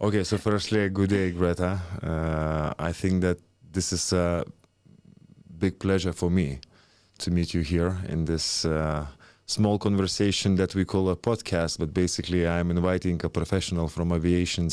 Okay, so firstly, good day, Greta. I think that this is a big pleasure for me to meet you here in this small conversation that we call a podcast, but basically I'm inviting a professional from aviation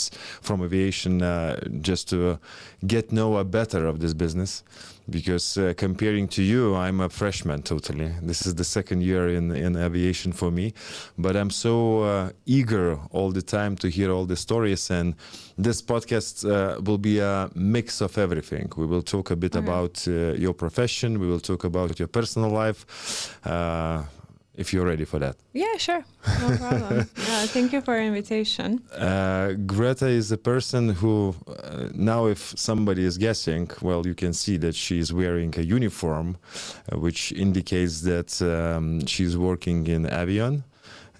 just to get know better of this business, because comparing to you, I'm a freshman totally. This is the second year in aviation for me, but I'm so eager all the time to hear all the stories, and this podcast will be a mix of everything. We will talk a bit about your profession, we will talk about your personal life, if you're ready for that. Yeah, sure. No problem. Thank you for your invitation. Greta is a person who, now if somebody is guessing, well, you can see that she's wearing a uniform, which indicates that she's working in Avion.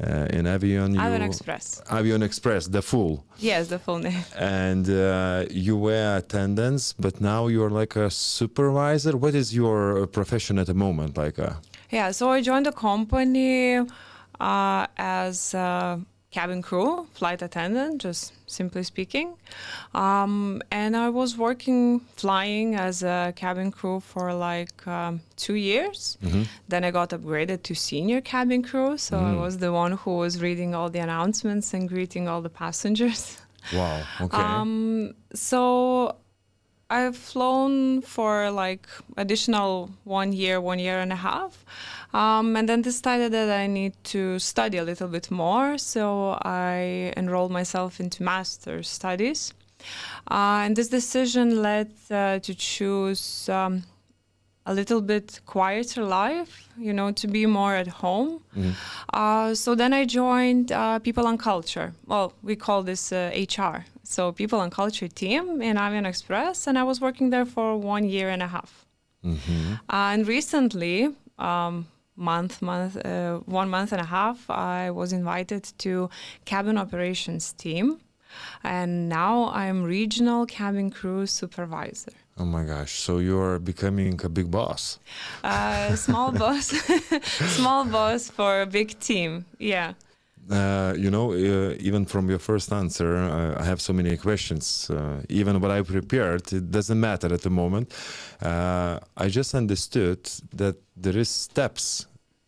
In Avion, Avion Express. Avion Express, the full. Yes, the full name. And you were attendants, but now you're like a supervisor. What is your profession at the moment? Yeah, so I joined the company as a cabin crew, flight attendant, just simply speaking. And I was flying as a cabin crew for 2 years. Mm-hmm. Then I got upgraded to senior cabin crew. So I was the one who was reading all the announcements and greeting all the passengers. Wow, okay. So I've flown for additional 1 year, 1 year and a half, and then decided that I need to study a little bit more. So I enrolled myself into master's studies, and this decision led to choose a little bit quieter life, to be more at home. Mm-hmm. So then I joined People and Culture. Well, we call this HR. So People and Culture team in Avion Express, and I was working there for 1 year and a half. Mm-hmm. And recently, 1 month and a half, I was invited to cabin operations team, and now I'm regional cabin crew supervisor. Oh my gosh! So you're becoming a big boss. Small boss, small boss for a big team. Yeah. Even from your first answer, I have so many questions. Even what I prepared, it doesn't matter at the moment. I just understood that there is steps,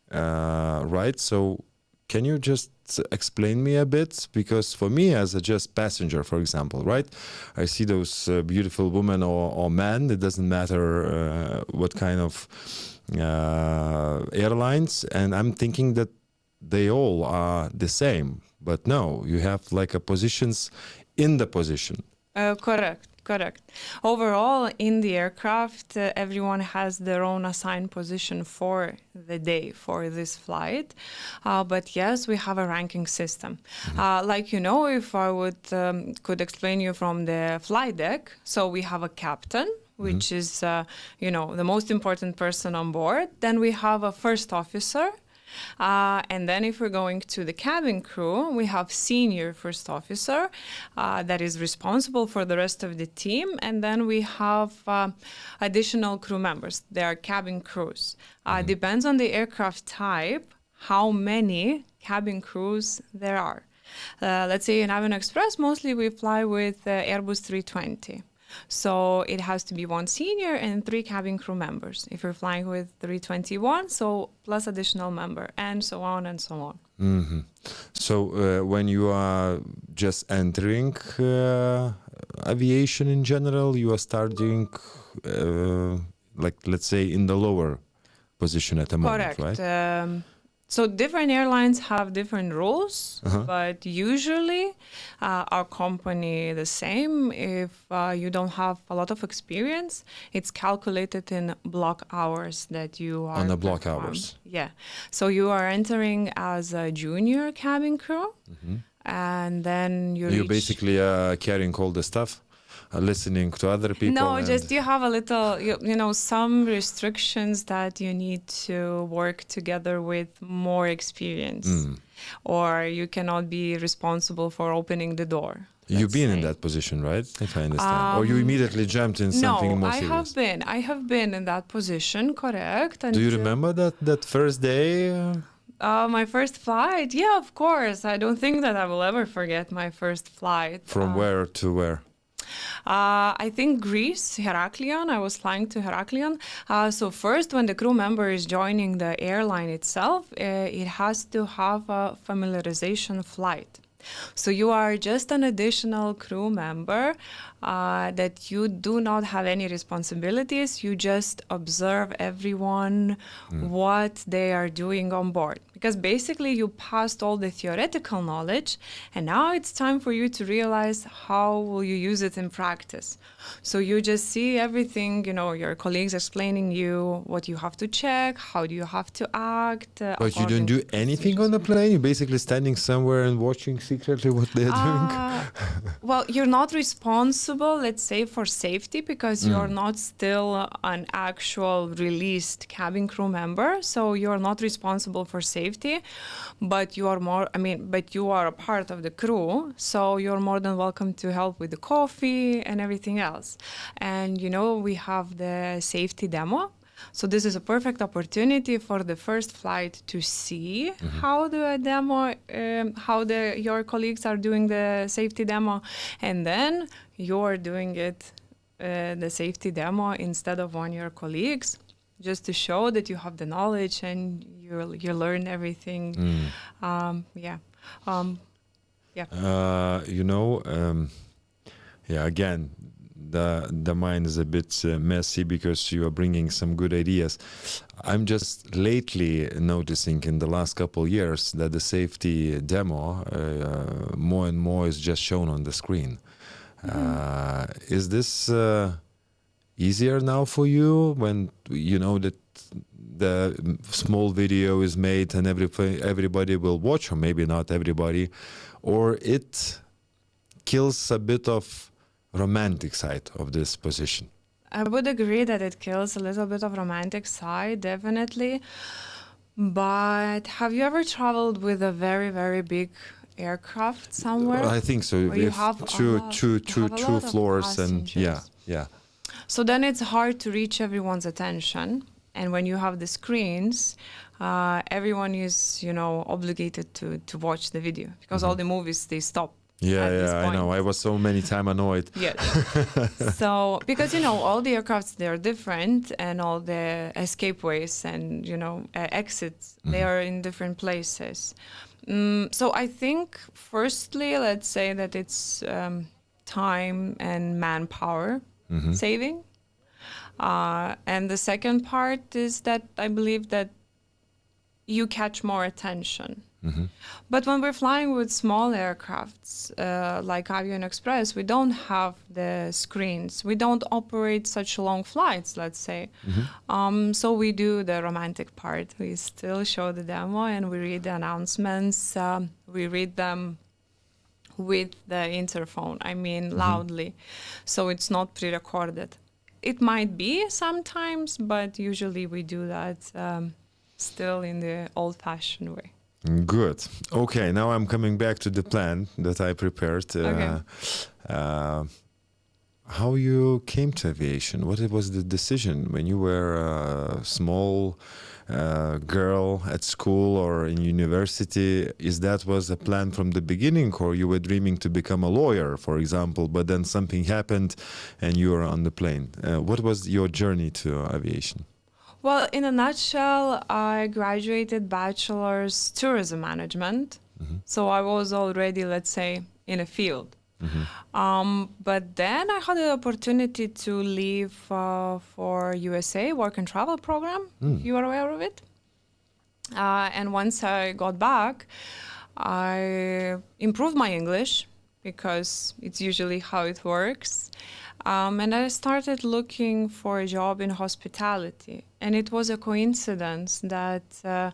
right? So can you just explain me a bit? Because for me, as a just passenger, for example, right? I see those beautiful women or men. It doesn't matter what kind of airlines. And I'm thinking that they all are the same, but no, you have a positions in the position. Correct. Overall, in the aircraft, everyone has their own assigned position for the day, for this flight. But yes, we have a ranking system. Mm-hmm. If I could explain you from the flight deck, so we have a captain, which mm-hmm. is, the most important person on board. Then we have a first officer. And then if we're going to the cabin crew, we have senior first officer that is responsible for the rest of the team. And then we have additional crew members. They are cabin crews. Depends on the aircraft type, how many cabin crews there are. Let's say in Avion Express, mostly we fly with Airbus 320. So it has to be 1 senior and 3 cabin crew members. If you're flying with 321, so plus additional member, and so on and so on. Mm-hmm. So when you are just entering aviation in general, you are starting, let's say, in the lower position at the moment, right? Correct. So different airlines have different rules, but usually our company the same. If you don't have a lot of experience, it's calculated in block hours that you are. On the block hours. Yeah. So you are entering as a junior cabin crew, and then you're basically carrying all the stuff. Listening to other people? No, just you have a little, some restrictions that you need to work together with more experience. Or you cannot be responsible for opening the door. You've been in that position, right? If I understand. Or you immediately jumped in something more serious? No, I have been in that position, correct. And do you remember that first day? My first flight, yeah, of course. I don't think that I will ever forget my first flight. From where to where? I think Greece, Heraklion. I was flying to Heraklion. So first, when the crew member is joining the airline itself, it has to have a familiarization flight. So you are just an additional crew member that you do not have any responsibilities. You just observe everyone, what they are doing on board. Because basically you passed all the theoretical knowledge, and now it's time for you to realize how will you use it in practice. So you just see everything, your colleagues explaining you what you have to check, how do you have to act. But you don't do anything on the plane? You're basically standing somewhere and watching secretly what they're doing? Well, you're not responsible, let's say, for safety because you're not still an actual released cabin crew member. So you're not responsible for safety, but you are but you are a part of the crew. So you're more than welcome to help with the coffee and everything else. And, we have the safety demo. So this is a perfect opportunity for the first flight to see how the demo, your colleagues are doing the safety demo, and then you're doing it, the safety demo instead of one of your colleagues, just to show that you have the knowledge and you learn everything. Again, the mind is a bit messy because you are bringing some good ideas. I'm just lately noticing in the last couple of years that the safety demo more and more is just shown on the screen. Is this easier now for you when you know that the small video is made and everybody will watch, or maybe not everybody, or it kills a bit of romantic side of this position? I would agree that it kills a little bit of romantic side, definitely. But have you ever traveled with a very, very big aircraft somewhere? I think so. Where you If have two floors and yeah. So then it's hard to reach everyone's attention. And when you have the screens, everyone is, obligated to watch the video because all the movies, they stop. I know. I was so many times annoyed. Yes. So, because, all the aircrafts, they're different and all the escape ways and, exits, they are in different places. So I think, firstly, let's say that it's time and manpower saving. And the second part is that I believe that you catch more attention. But when we're flying with small aircrafts like Avion Express, we don't have the screens. We don't operate such long flights, let's say. So we do the romantic part. We still show the demo and we read the announcements. We read them with the interphone, loudly. So it's not pre-recorded. It might be sometimes, but usually we do that still in the old-fashioned way. Good. Okay, now I'm coming back to the plan that I prepared. Okay. How you came to aviation? What was the decision when you were a small girl at school or in university? Was a plan from the beginning, or you were dreaming to become a lawyer, for example, but then something happened and you were on the plane? What was your journey to aviation? Well, in a nutshell, I graduated bachelor's tourism management. So I was already, let's say, in a field. But then I had the opportunity to leave for USA work and travel program. You are aware of it? And once I got back, I improved my English because it's usually how it works. And I started looking for a job in hospitality. And it was a coincidence that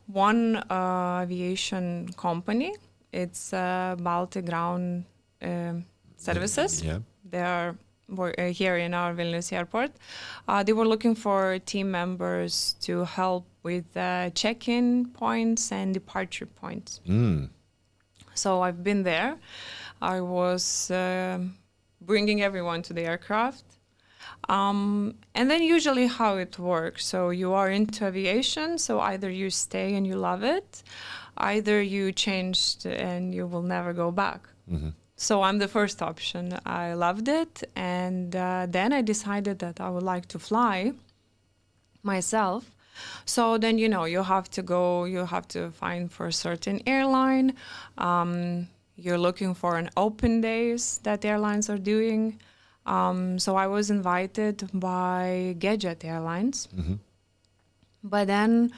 one aviation company, it's Baltic Ground Services. They are here in our Vilnius airport. They were looking for team members to help with check-in points and departure points. So I've been there. I was bringing everyone to the aircraft. And then usually how it works. So you are into aviation, so either you stay and you love it, either you changed and you will never go back. So I'm the first option. I loved it, and then I decided that I would like to fly myself. So then, you know, you have to find for a certain airline. You're looking for an open days that airlines are doing. So I was invited by Gadget Airlines, but then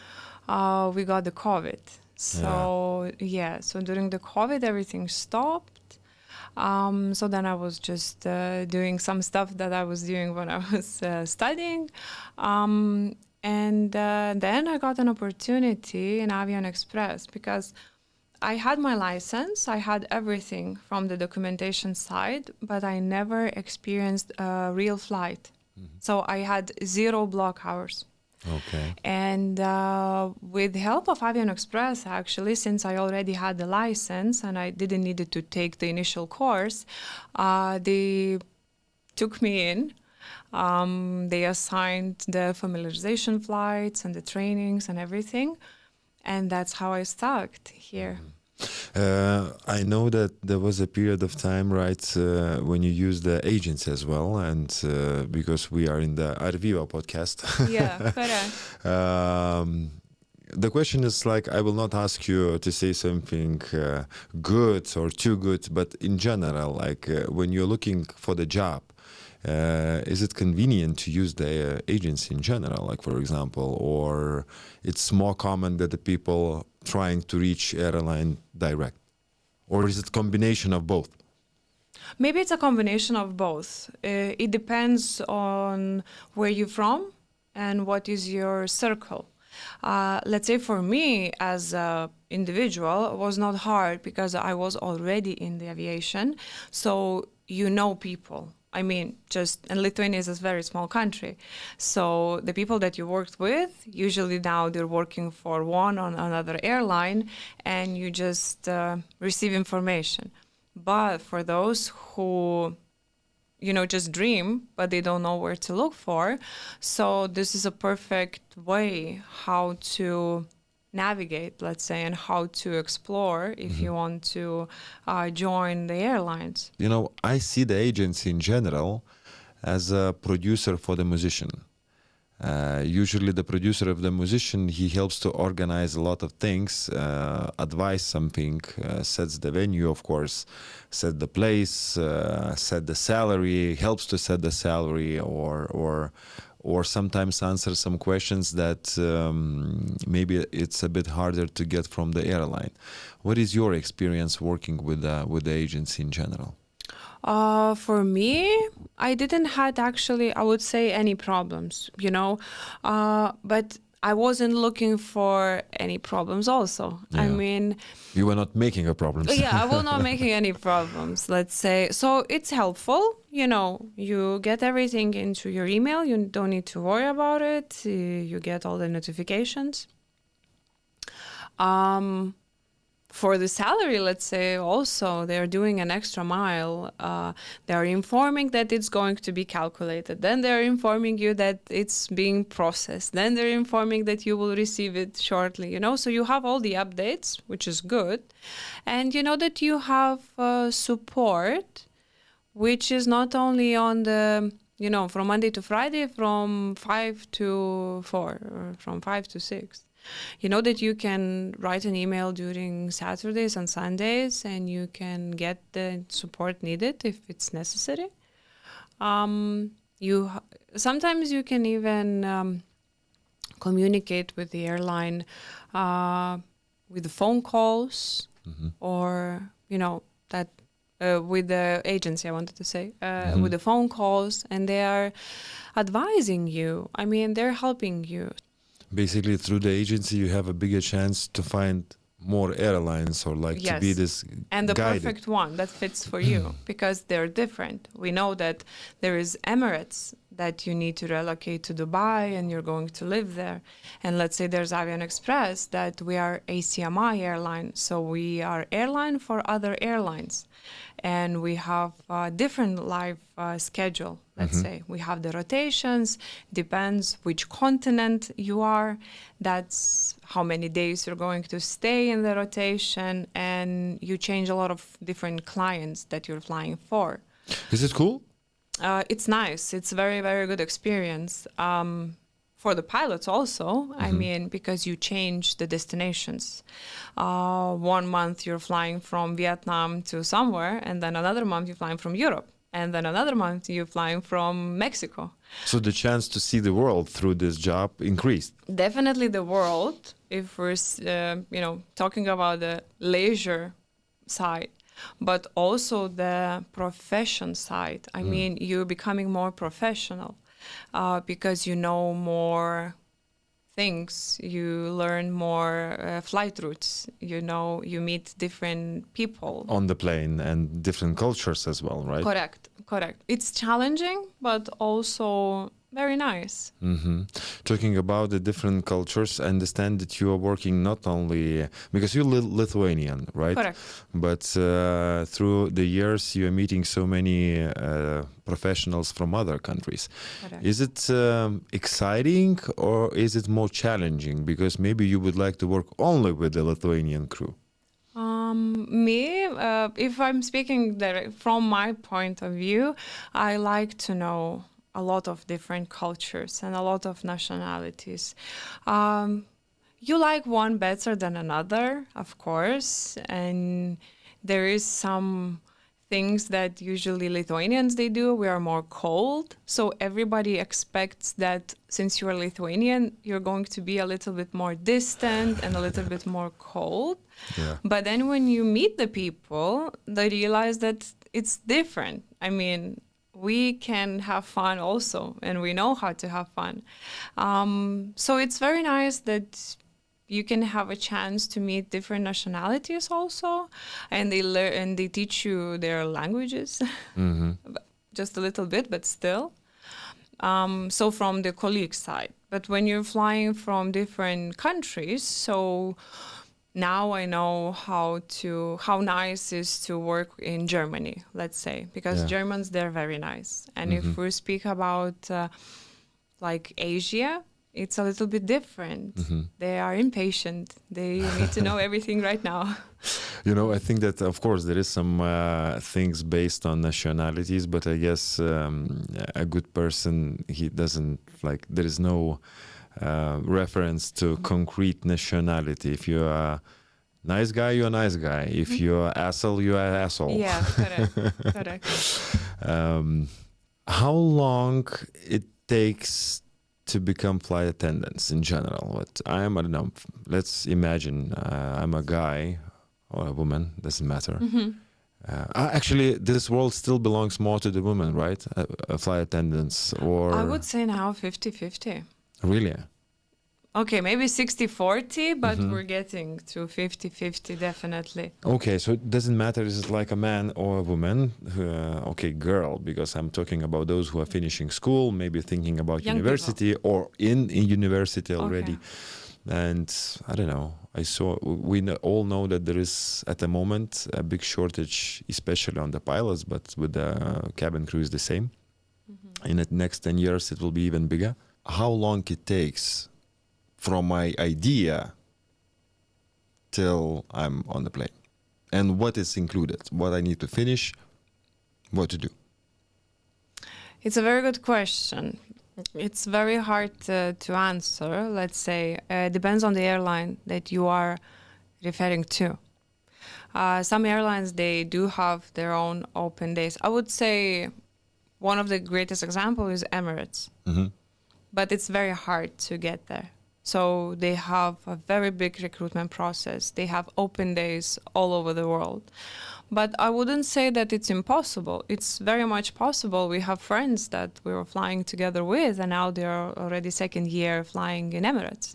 we got the COVID. So so during the COVID, everything stopped. So then I was just doing some stuff that I was doing when I was studying. And then I got an opportunity in Avion Express because I had my license, I had everything from the documentation side, but I never experienced a real flight. So I had 0 block hours. Okay. And with the help of Avion Express, actually, since I already had the license and I didn't need to take the initial course, they took me in. They assigned the familiarization flights and the trainings and everything. And that's how I started here. I know that there was a period of time, right, when you used the agents as well, and because we are in the Aerviva podcast. Yeah, correct. The question is like, I will not ask you to say something good or too good, but in general, like when you're looking for the job, is it convenient to use the agency in general, like for example, or it's more common that the people trying to reach airline direct, or is it combination of both? Maybe it's a combination of both. It depends on where you're from and what is your circle. Let's say for me as an individual, it was not hard because I was already in the aviation, so you know people. I mean, and Lithuania is a very small country. So the people that you worked with, usually now they're working for one on another airline and you just receive information. But for those who, you know, just dream, but they don't know where to look for, so this is a perfect way how to navigate, let's say, and how to explore if you want to join the airlines. You know, I see the agency in general as a producer for the musician. Usually the producer of the musician, he helps to organize a lot of things, advise something, sets the venue, of course, set the place, set the salary, helps to set the salary, or sometimes answer some questions that maybe it's a bit harder to get from the airline. What is your experience working with the agency in general? For me, I didn't had actually, I would say, any problems, you know, but I wasn't looking for any problems also. Yeah. I mean... You were not making a problem. Yeah, I was not making any problems, let's say. So it's helpful, you know, you get everything into your email, you don't need to worry about it, you get all the notifications. For the salary, let's say, also, they're doing an extra mile. They're informing that it's going to be calculated. Then they're informing you that it's being processed. Then they're informing that you will receive it shortly, you know. So you have all the updates, which is good. And you know that you have support, which is not only on the, you know, from Monday to Friday, from 5 to 4, or from 5 to 6. You know that you can write an email during Saturdays and Sundays and you can get the support needed if it's necessary. Sometimes you can even communicate with the airline with the phone calls or, you know, that with the agency, I wanted to say, with the phone calls, and they are advising you. I mean, they're helping you. Basically, through the agency, you have a bigger chance to find more airlines or like to be this and the guided. Perfect one that fits for you because they're different. We know that there is Emirates that you need to relocate to Dubai and you're going to live there. And let's say there's Avion Express, that we are ACMI airline, so we are airline for other airlines. And we have a different life schedule, let's say. We have the rotations, depends which continent you are. That's how many days you're going to stay in the rotation, and you change a lot of different clients that you're flying for. Is it cool? It's nice. It's very, very good experience. For the pilots also, I mean, because you change the destinations. 1 month you're flying from Vietnam to somewhere, and then another month you're flying from Europe, and then another month you're flying from Mexico. So the chance to see the world through this job increased. Definitely the world, if we're, talking about the leisure side, but also the profession side. I mean, you're becoming more professional. Because you know more things, you learn more flight routes, you meet different people. On the plane and different cultures as well, right? Correct. It's challenging, but also very nice. Talking about the different cultures, I understand that you are working not only because you're Lithuanian, right? Correct. But through the years, you are meeting so many professionals from other countries. Correct. Is it exciting or is it more challenging? Because maybe you would like to work only with the Lithuanian crew. If I'm speaking from my point of view, I like to know a lot of different cultures and a lot of nationalities. You like one better than another, of course, and there is some things that usually Lithuanians they do. We are more cold, so everybody expects that since you are Lithuanian, you're going to be a little bit more distant and a little bit more cold. Yeah. But then when you meet the people, they realize that it's different. I mean, we can have fun also, and we know how to have fun. So it's very nice that you can have a chance to meet different nationalities also, and they teach you their languages, just a little bit, but still. So from the colleague side, but when you're flying from different countries, so now I know how nice is to work in Germany, let's say, because Germans, they're very nice. And if we speak about like Asia, it's a little bit different. They are impatient. They need to know everything right now. I think that, of course, there is some things based on nationalities, but I guess a good person, he doesn't there is no reference to concrete nationality. If you're a nice guy, you're a nice guy. If you're an asshole, you're an asshole. Yeah, correct. How long it takes to become flight attendants in general? I don't know, let's imagine I'm a guy or a woman, doesn't matter. Actually, this world still belongs more to the women, right? Flight attendants, or... I would say now 50-50. Really? Okay, maybe 60-40, but we're getting to 50-50 definitely. Okay, so it doesn't matter is it like a man or a woman, girl, because I'm talking about those who are finishing school, maybe thinking about Young university people. Or in university already. Okay. And I don't know, we all know that there is at the moment a big shortage, especially on the pilots, but with the cabin crew is the same. In the next 10 years, it will be even bigger. How long it takes from my idea till I'm on the plane, and what is included, what I need to finish, what to do? It's a very good question. It's very hard to answer, let's say. Depends on the airline that you are referring to. Some airlines, they do have their own open days. I would say one of the greatest examples is Emirates. But it's very hard to get there. So they have a very big recruitment process. They have open days all over the world. But I wouldn't say that it's impossible. It's very much possible. We have friends that we were flying together with, and now they're already second year flying in Emirates.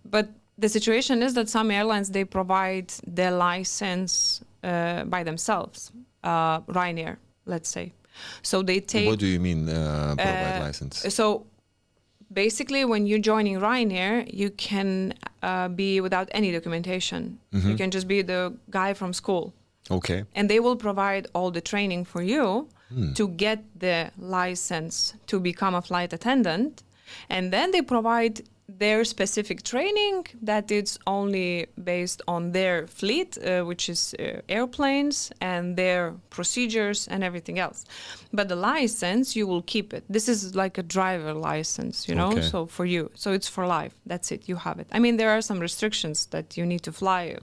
But the situation is that some airlines, they provide their license by themselves. Ryanair, let's say. So they take. What do you mean provide license? So basically, when you're joining Ryanair, you can be without any documentation. You can just be the guy from school. Okay. And they will provide all the training for you to get the license to become a flight attendant. And then they provide their specific training that it's only based on their fleet, which is airplanes and their procedures and everything else. But the license, you will keep it. This is like a driver license, you know, Okay. so for you. So it's for life. That's it. You have it. I mean, there are some restrictions that you need to fly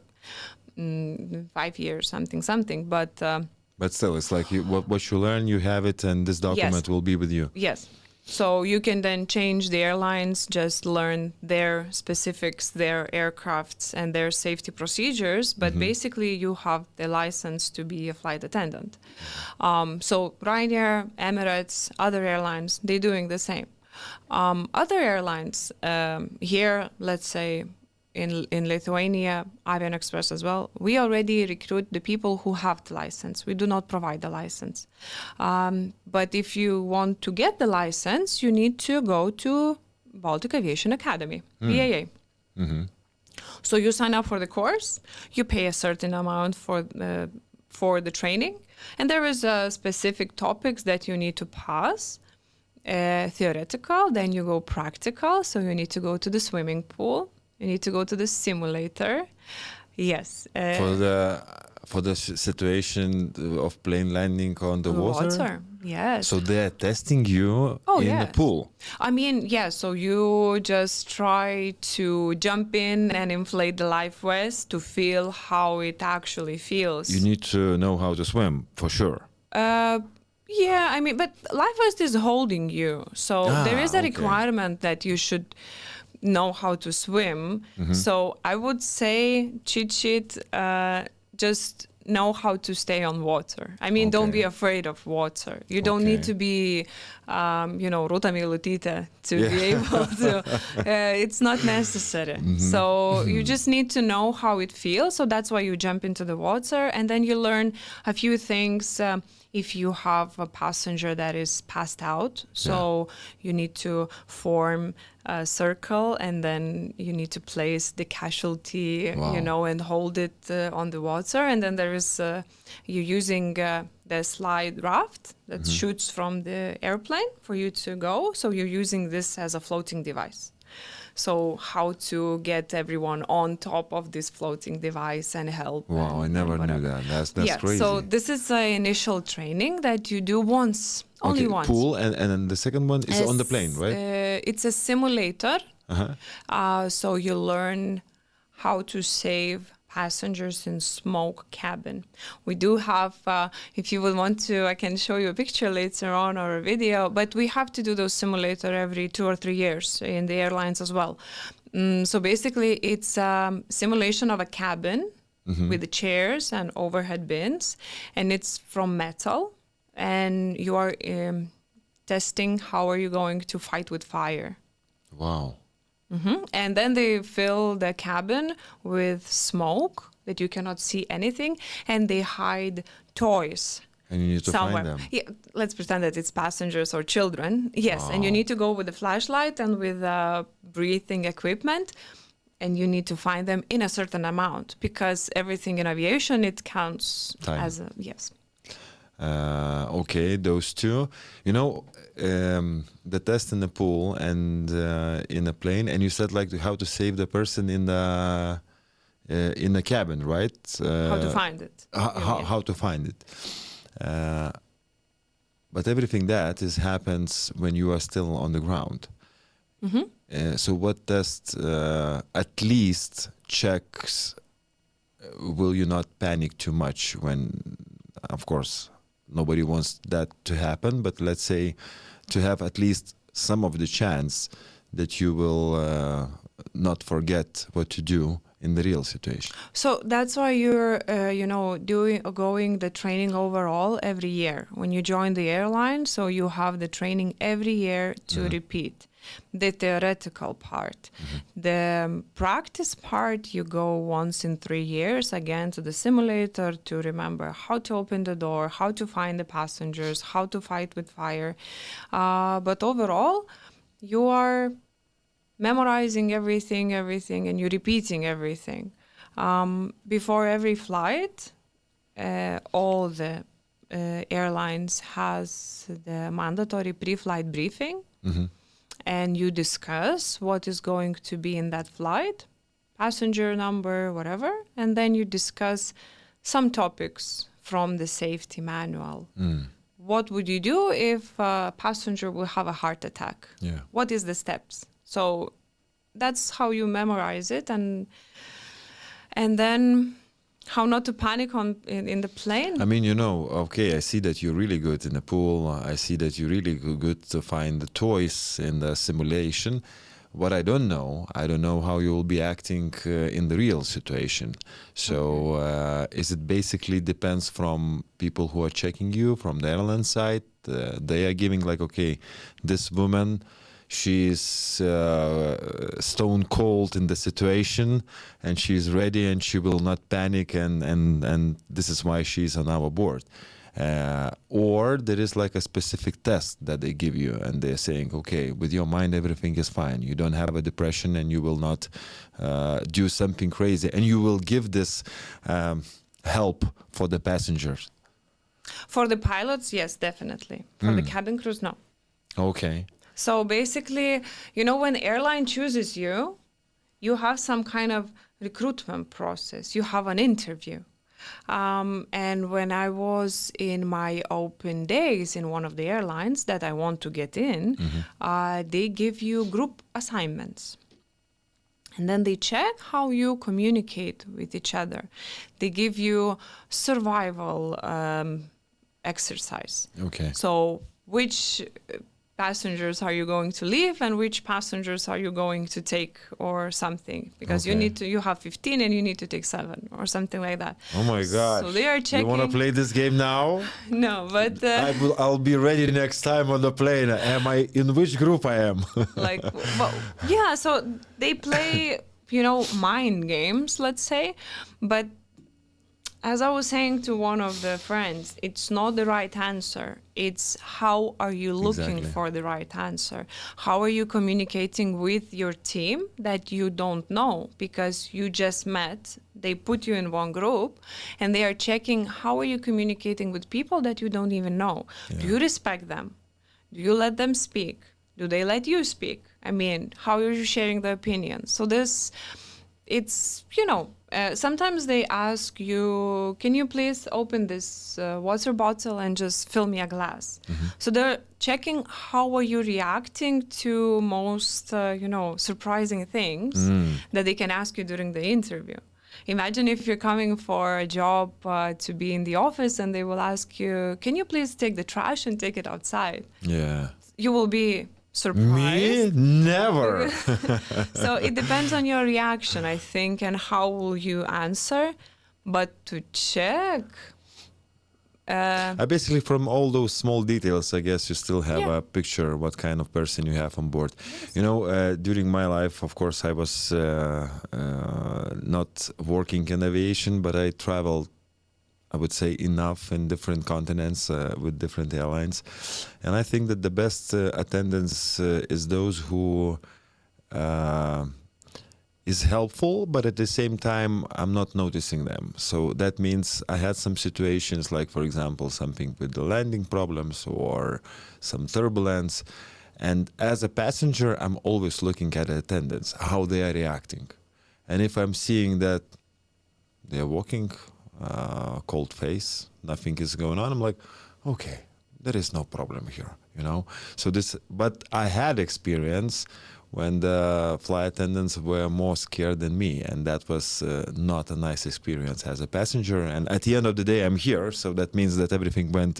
5 years, something. But still, it's like what you learn, you have it, and this document will be with you. yes. So you can then change the airlines, just learn their specifics, their aircrafts, and their safety procedures. But basically, you have the license to be a flight attendant. So Ryanair, Emirates, other airlines, they're doing the same. Other airlines here, let's say, in Lithuania, Avion Express as well, we already recruit the people who have the license. We do not provide the license. But if you want to get the license, you need to go to Baltic Aviation Academy, BAA. So you sign up for the course, you pay a certain amount for the training, and there is specific topics that you need to pass. Theoretical, then you go practical, so you need to go to the swimming pool. You need to go to the simulator. Yes. For the situation of plane landing on the water? Yes. So they're testing you in the pool? I mean, yeah, so you just try to jump in and inflate the life vest to feel how it actually feels. You need to know how to swim, for sure. Yeah, I mean, but life vest is holding you. So there is a requirement that you should know how to swim. So I would say, cheat sheet, just know how to stay on water. I mean, don't be afraid of water. You don't need to be, Ruta Milutite to be able to. It's not necessary. So you just need to know how it feels. So that's why you jump into the water, and then you learn a few things. If you have a passenger that is passed out, so you need to form a circle, and then you need to place the casualty, and hold it on the water. And then there is you're using the slide raft that shoots from the airplane for you to go. So you're using this as a floating device. So how to get everyone on top of this floating device and help. Wow, I never knew that. That's crazy. So this is an initial training that you do once, only once. Pool, and then the second one is on the plane, right? It's a simulator. So you learn how to save passengers in smoke cabin. We do have, if you would want to, I can show you a picture later on or a video, but we have to do those simulator every 2 or 3 years in the airlines as well. So basically it's a simulation of a cabin with the chairs and overhead bins, and it's from metal, and you are testing how are you going to fight with fire. Wow. And then they fill the cabin with smoke that you cannot see anything, and they hide toys. And you need to somewhere. find them. Yeah, let's pretend that it's passengers or children. Yes, and you need to go with a flashlight and with breathing equipment, and you need to find them in a certain amount, because everything in aviation, it counts Time. as a, yes. Okay, those two. The test in the pool and in a plane, and you said like how to save the person in the cabin, right? How to find it. How to find it. But everything that happens when you are still on the ground. So what test, at least checks, will you not panic too much when, of course, nobody wants that to happen, but let's say to have at least some of the chance that you will not forget what to do in the real situation. So that's why you're, going the training overall every year. When you join the airline, so you have the training every year to repeat. the theoretical part. The practice part, you go once in 3 years again to the simulator to remember how to open the door, how to find the passengers, how to fight with fire. But overall, you are memorizing everything, and you're repeating everything. Before every flight, all the airlines has the mandatory pre-flight briefing, and you discuss what is going to be in that flight, passenger number, whatever, and then you discuss some topics from the safety manual. What would you do if a passenger will have a heart attack? Yeah. What is the steps? So that's how you memorize it, and then how not to panic in the plane. I mean, you know, okay, I see that you're really good in the pool. I see that you're really good to find the toys in the simulation. What I don't know how you will be acting in the real situation. So is it basically depends from people who are checking you from the airline side? They are giving like, okay, this woman, she's stone cold in the situation and she's ready and she will not panic and this is why she's on our board. Or there is like a specific test that they give you and they're saying, okay, with your mind everything is fine. You don't have a depression and you will not do something crazy. And you will give this help for the passengers. For the pilots, yes, definitely. For the cabin crews, no. Okay. So basically, you know, when airline chooses you, you have some kind of recruitment process. You have an interview. And when I was in my open days in one of the airlines that I want to get in, they give you group assignments. And then they check how you communicate with each other. They give you survival exercise. Okay. So which passengers are you going to leave and which passengers are you going to take or something, because you have 15 and you need to take 7 or something like that. Oh my gosh. So they are checking. You want to play this game now? No, but I'll be ready next time on the plane. Am I in which group I am? like, well, yeah, so they play, you know, mind games, let's say, but as I was saying to one of the friends, it's not the right answer. It's how are you looking for the right answer? How are you communicating with your team that you don't know because you just met? They put you in one group and they are checking how are you communicating with people that you don't even know? Yeah. Do you respect them? Do you let them speak? Do they let you speak? I mean, how are you sharing the opinions? So it's, you know, sometimes they ask you, can you please open this water bottle and just fill me a glass? So they're checking how are you reacting to most, you know, surprising things that they can ask you during the interview. Imagine if you're coming for a job to be in the office and they will ask you, can you please take the trash and take it outside? Yeah. You will be surprised. Me? Never. So it depends on your reaction, I think, and how will you answer. But to check... basically, from all those small details, I guess you still have a picture what kind of person you have on board. Yes. You know, during my life, of course, I was not working in aviation, but I traveled, I would say, enough in different continents with different airlines. And I think that the best attendants is those who is helpful, but at the same time, I'm not noticing them. So that means I had some situations like, for example, something with the landing problems or some turbulence. And as a passenger, I'm always looking at the attendants, how they are reacting. And if I'm seeing that they're walking cold face, nothing is going on, I'm like, okay, there is no problem here, you know. So but I had experience when the flight attendants were more scared than me, and that was not a nice experience as a passenger. And at the end of the day, I'm here, so that means that everything went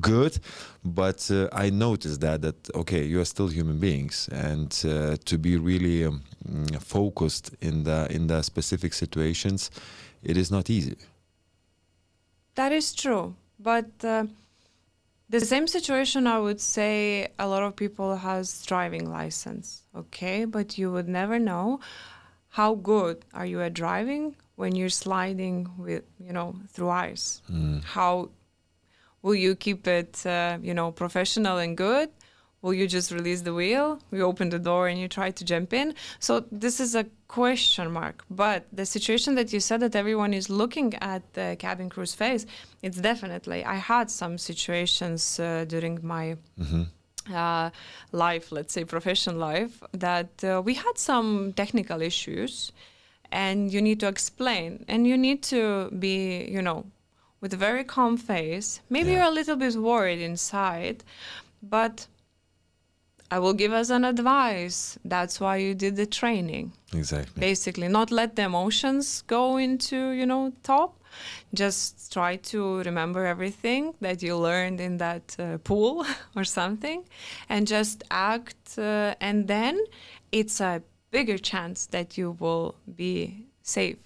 good. But I noticed that okay, you are still human beings, and to be really focused in the specific situations, it is not easy. That is true, but The same situation, I would say, a lot of people has driving license, okay? But you would never know how good are you at driving when you're sliding with, through ice. How will you keep it, professional and good? Will you just release the wheel? You open the door and you try to jump in? So this is a question mark. But the situation that you said that everyone is looking at the cabin crew's face, it's definitely. I had some situations during my life, let's say professional life, that we had some technical issues and you need to explain and you need to be, with a very calm face. Maybe you're a little bit worried inside, but I will give us an advice. That's why you did the training. Exactly. Basically, not let the emotions go into, top. Just try to remember everything that you learned in that pool or something and just act. And then it's a bigger chance that you will be safe.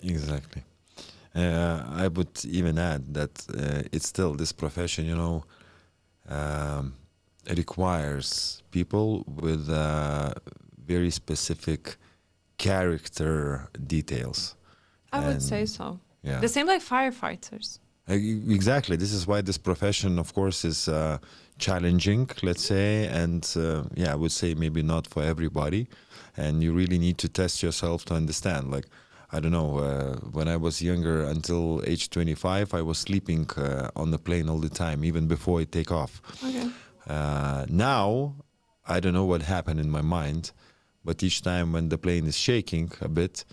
Exactly. I would even add that it's still this profession, requires people with very specific character details. I would say so. Yeah. The same like firefighters. Exactly. This is why this profession, of course, is challenging, let's say, and I would say maybe not for everybody. And you really need to test yourself to understand. Like, I don't know, when I was younger, until age 25, I was sleeping on the plane all the time, even before it take off. Okay. Now, I don't know what happened in my mind, but each time when the plane is shaking a bit,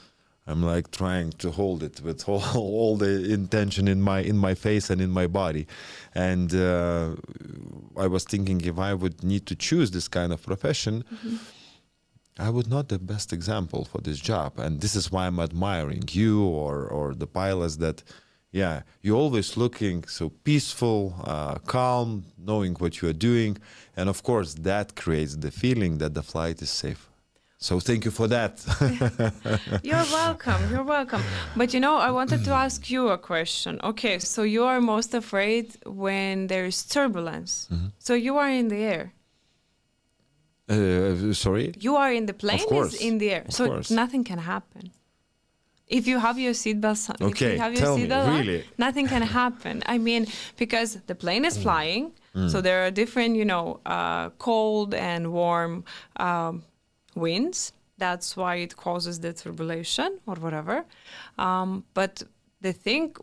I'm like trying to hold it with all the intention in my face and in my body. And I was thinking if I would need to choose this kind of profession, I would not the best example for this job. And this is why I'm admiring you or the pilots that, you're always looking so peaceful, calm, knowing what you are doing. And of course, that creates the feeling that the flight is safe. So thank you for that. You're welcome. You're welcome. But I wanted to ask you a question. Okay, so you are most afraid when there is turbulence. So you are in the air. Sorry? You are in the plane, Of course. is in the air. Of So course. nothing can happen. If you have your seatbelt on, Okay, tell me, really? nothing can happen. I mean, because the plane is flying, so there are different, cold and warm winds. That's why it causes the turbulation or whatever. But the thing,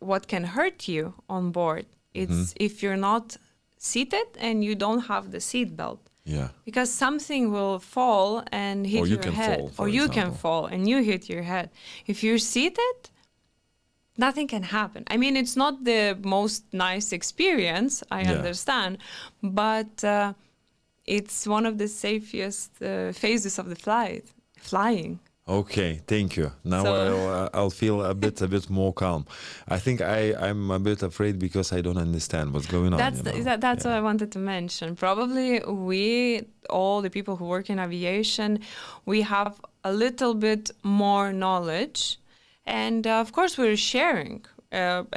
what can hurt you on board, it's if you're not seated and you don't have the seatbelt. Yeah. Because something will fall and hit your head. Fall, for or you can example. fall and you hit your head. If you're seated, nothing can happen. I mean, it's not the most nice experience, I understand, but it's one of the safest phases of the flying. Okay, thank you. Now I'll feel a bit more calm. I think I'm a bit afraid because I don't understand what's going on. That's what I wanted to mention. Probably all the people who work in aviation, we have a little bit more knowledge. And of course, we're sharing,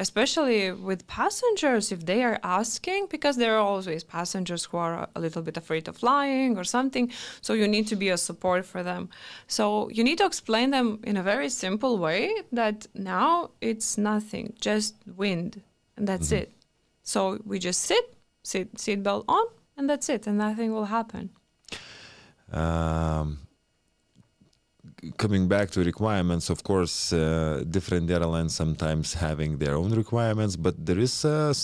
especially with passengers, if they are asking, because there are always passengers who are a little bit afraid of flying or something. So you need to be a support for them. So you need to explain them in a very simple way that now it's nothing, just wind, and that's it. So we just sit, seatbelt on, and that's it, and nothing will happen. Coming back to requirements, of course, different airlines sometimes having their own requirements, but there is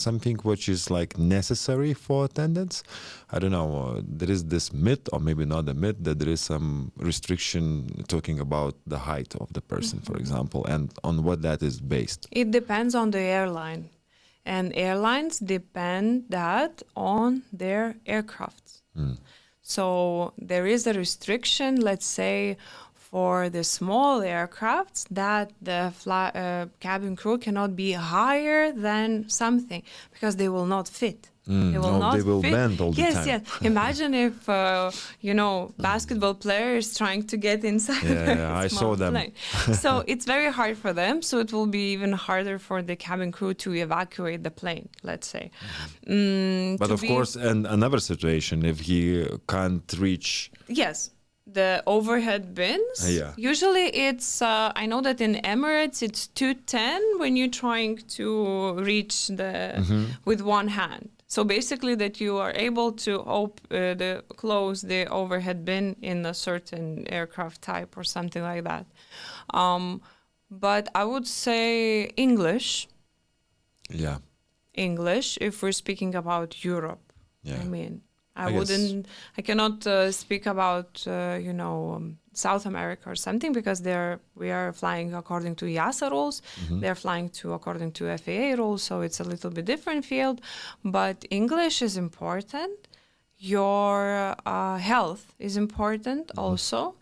something which is like necessary for attendants. I don't know, there is this myth, or maybe not a myth, that there is some restriction talking about the height of the person, for example, and on what that is based. It depends on the airline. And airlines depend that on their aircrafts. So there is a restriction, let's say, for the small aircrafts that the cabin crew cannot be higher than something because they will not fit. They will not they will fit. bend all the time. Yes. Imagine if, basketball players trying to get inside Yeah, a I small saw them. plane. So it's very hard for them. So it will be even harder for the cabin crew to evacuate the plane, let's say. But of course, and another situation, if he can't reach... Yes. The overhead bins. Yeah. Usually it's, I know that in Emirates it's 210 when you're trying to reach with one hand. So basically that you are able to close the overhead bin in a certain aircraft type or something like that. But I would say English. Yeah. English, if we're speaking about Europe. Yeah. I mean, I I cannot speak about, South America or something, because we are flying according to EASA rules. They're flying according to FAA rules, so it's a little bit different field. But English is important. Your health is important also.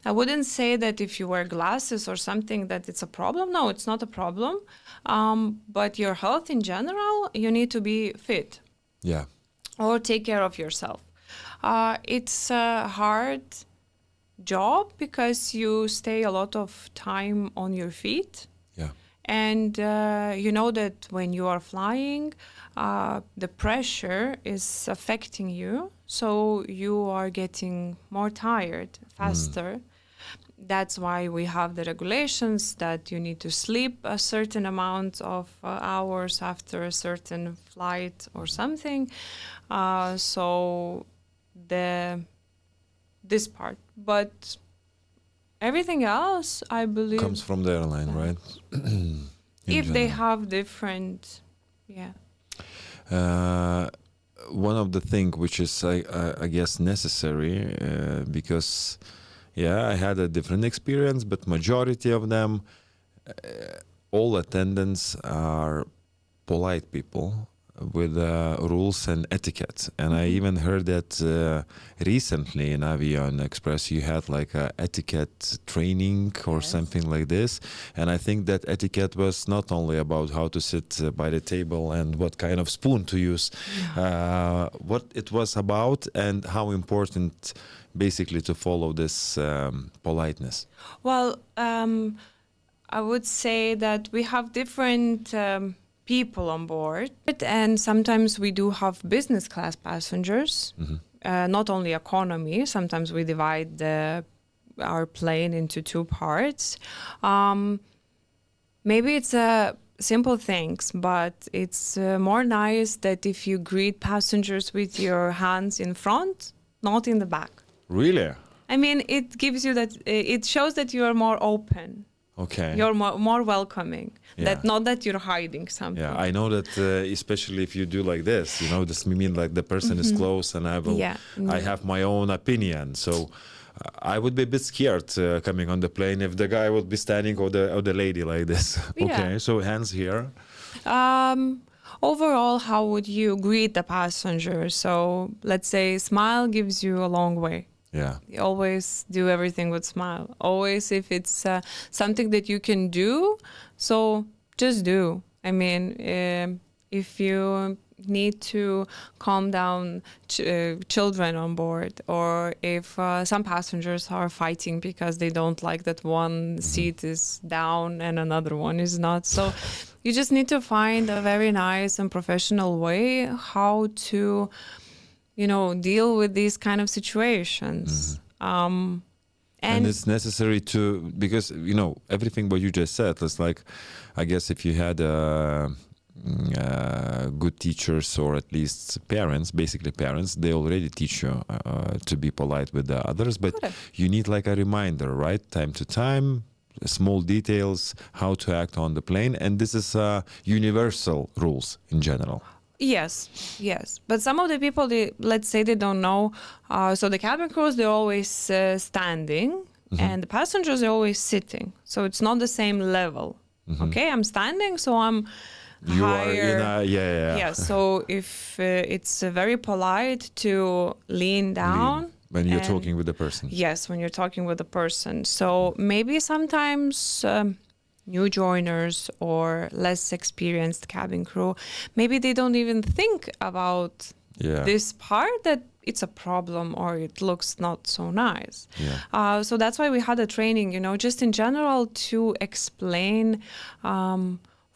I wouldn't say that if you wear glasses or something that it's a problem. No, it's not a problem. But your health in general, you need to be fit. Yeah. Or take care of yourself. It's a hard job because you stay a lot of time on your feet. Yeah. And you know that when you are flying, the pressure is affecting you. So you are getting more tired faster. That's why we have the regulations that you need to sleep a certain amount of hours after a certain flight or something. So this part, but everything else, I believe, Comes from the airline, right? If they have different, one of the things which is, I guess, necessary, because, I had a different experience, but majority of them, all attendants are polite people with rules and etiquette. And I even heard that recently in Avion Express you had like a etiquette training or something like this. And I think that etiquette was not only about how to sit by the table and what kind of spoon to use, what it was about and how important basically to follow this politeness. Well, I would say that we have different people on board, and sometimes we do have business class passengers, not only economy. Sometimes we divide our plane into two parts. Maybe it's simple things, but it's more nice that if you greet passengers with your hands in front, not in the back. Really? I mean, it gives you that, it shows that you are more open. Okay. You're more welcoming. That not that you're hiding something. Yeah, I know that especially if you do like this, this mean like the person is close and I have my own opinion. So I would be a bit scared coming on the plane if the guy would be standing or the lady like this. Okay, so hands here. Overall, how would you greet the passenger? So let's say smile gives you a long way. Yeah. You always do everything with smile. Always, if it's something that you can do, so just do. I mean, if you need to calm down children on board, or if some passengers are fighting because they don't like that one seat is down and another one is not. So you just need to find a very nice and professional way how to deal with these kind of situations. And it's necessary to, because, everything what you just said, it's like, I guess if you had good teachers or at least parents, basically parents, they already teach you to be polite with the others, but you need like a reminder, right? Time to time, small details, how to act on the plane. And this is universal rules in general. Yes. But some of the people, let's say they don't know. So the cabin crews, they're always standing, and the passengers are always sitting. So it's not the same level. Okay, I'm standing, so I'm higher. Yeah. So if it's very polite to lean down. When you're talking with the person. Yes, when you're talking with the person. So maybe sometimes new joiners or less experienced cabin crew, maybe they don't even think about this part, that it's a problem or it looks not so nice. So that's why we had a training, just in general to explain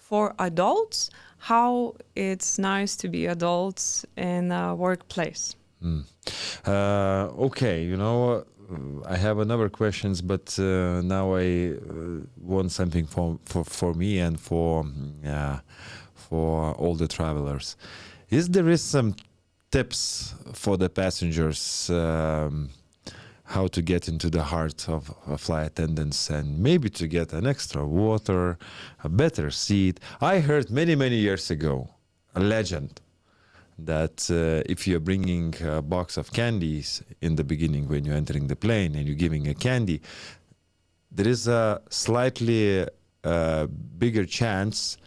for adults how it's nice to be adults in a workplace. Okay, I have another questions, but now I want something for me and for all the travelers. There is some tips for the passengers how to get into the heart of flight attendants and maybe to get an extra water, a better seat? I heard many years ago a legend that if you're bringing a box of candies in the beginning when you're entering the plane and you're giving a candy, there is a slightly bigger chance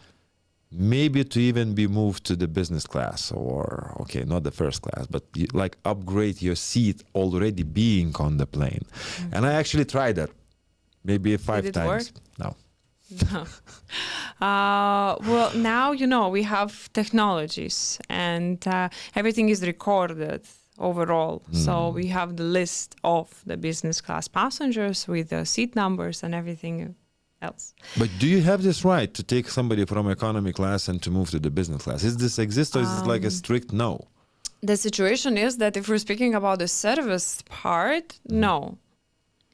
maybe to even be moved to the business class, or okay, not the first class, but like upgrade your seat already being on the plane. And I actually tried that maybe 5 times. No. Well, now, we have technologies and everything is recorded overall. So we have the list of the business class passengers with the seat numbers and everything else. But do you have this right to take somebody from economy class and to move to the business class? Is this exist, or is it like a strict no? The situation is that if we're speaking about the service part, no.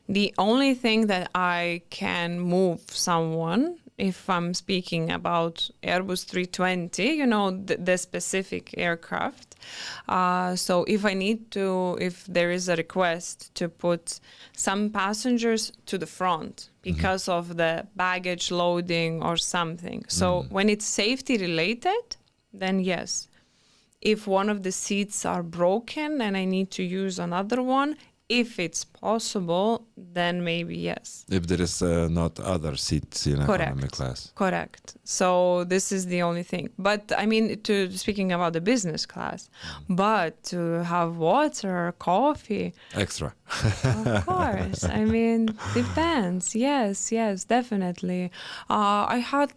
The only thing that I can move someone, if I'm speaking about Airbus 320, the specific aircraft. So if there is a request to put some passengers to the front because of the baggage loading or something. So when it's safety related, then yes. If one of the seats are broken and I need to use another one, if it's possible, then maybe yes. If there is not other seats in economy class. Correct. So this is the only thing. But I mean, speaking about the business class, but to have water, coffee. Extra. Of course. I mean, depends. Yes, definitely. I had,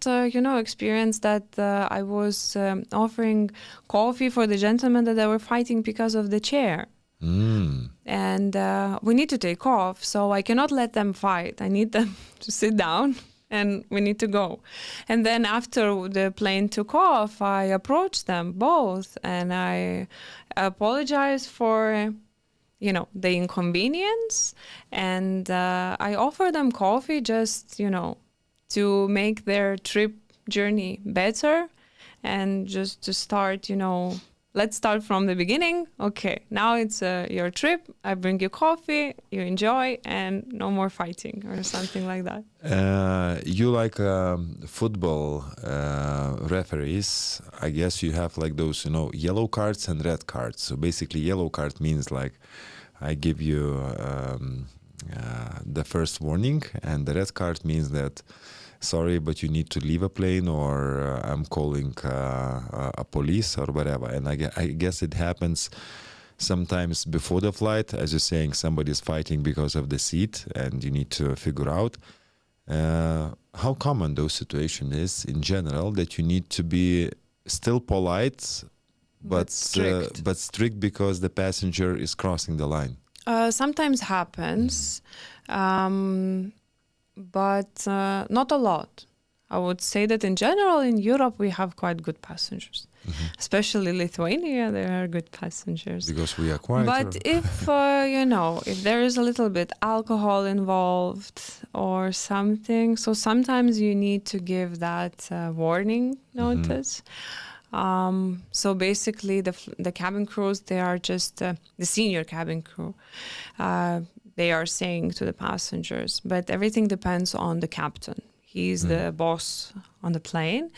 experience that I was offering coffee for the gentlemen that they were fighting because of the chair. And we need to take off, so I cannot let them fight. I need them to sit down and we need to go. And then after the plane took off, I approached them both and I apologized for, the inconvenience. And I offered them coffee just, to make their trip journey better and just to start, let's start from the beginning. Okay, now it's your trip. I bring you coffee, you enjoy, and no more fighting or something like that. You like football referees. I guess you have like those, yellow cards and red cards. So basically, yellow card means like I give you the first warning, and the red card means that sorry, but you need to leave a plane, or I'm calling a police or whatever. And I guess it happens sometimes before the flight, as you're saying, somebody's fighting because of the seat and you need to figure out how common those situations is in general, that you need to be still polite but strict because the passenger is crossing the line. Sometimes happens. But not a lot. I would say that in general in Europe we have quite good passengers, especially Lithuania. There are good passengers because we are quieter. But if if there is a little bit alcohol involved or something, so sometimes you need to give that warning notice. So basically, the cabin crews, they are just the senior cabin crew. They are saying to the passengers, but everything depends on the captain. He's the boss on the plane,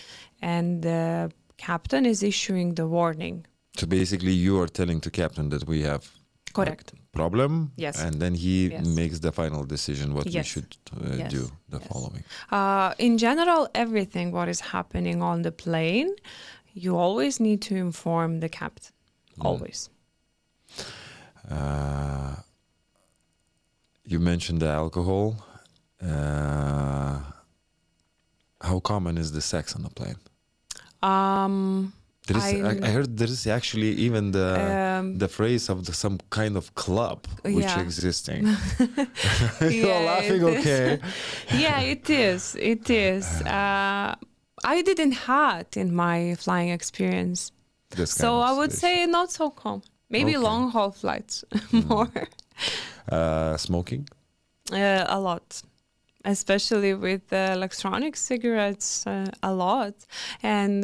and the captain is issuing the warning. So basically, you are telling the captain that we have correct problem, yes, and then he makes the final decision what we should do the following. In general, everything what is happening on the plane, you always need to inform the captain. Always. You mentioned the alcohol. How common is the sex on a plane? I I heard there is actually even the phrase of some kind of club which Yeah. existing. You're Yeah, laughing, it is. okay? Yeah, it is. It is. I didn't have it in my flying experience. This kind So of I would situation. say not so common. Maybe Okay. long haul flights more. Smoking? A lot. Especially with electronic cigarettes, a lot. And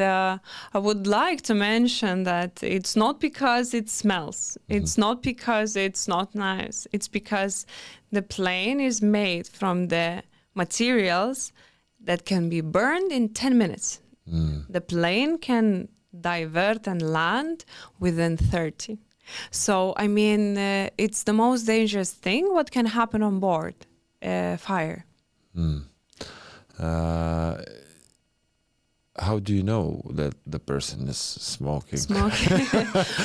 I would like to mention that it's not because it smells. It's not because it's not nice. It's because the plane is made from the materials that can be burned in 10 minutes. The plane can divert and land within 30. So, I mean, it's the most dangerous thing what can happen on board, fire. How do you know that the person is smoking? Smoking.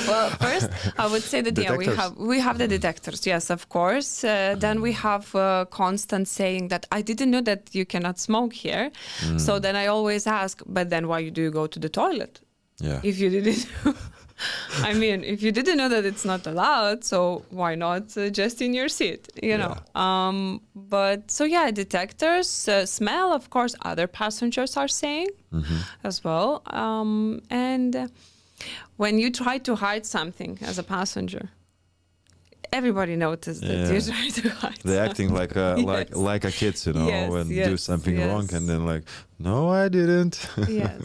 Well, first I would say that Detectors. we have the detectors. Yes, of course. Then we have constant saying that I didn't know that you cannot smoke here. So then I always ask, but then why do you go to the toilet? Yeah. If you didn't, I mean, if you didn't know that it's not allowed, so why not just in your seat, you know? But so yeah, detectors, smell, of course, other passengers are saying as well. And when you try to hide something as a passenger, everybody notices that you try to hide. They're acting like a Yes. like a kids, you know, Yes, and do yes, something wrong, yes. and then like, no, I didn't. Yes.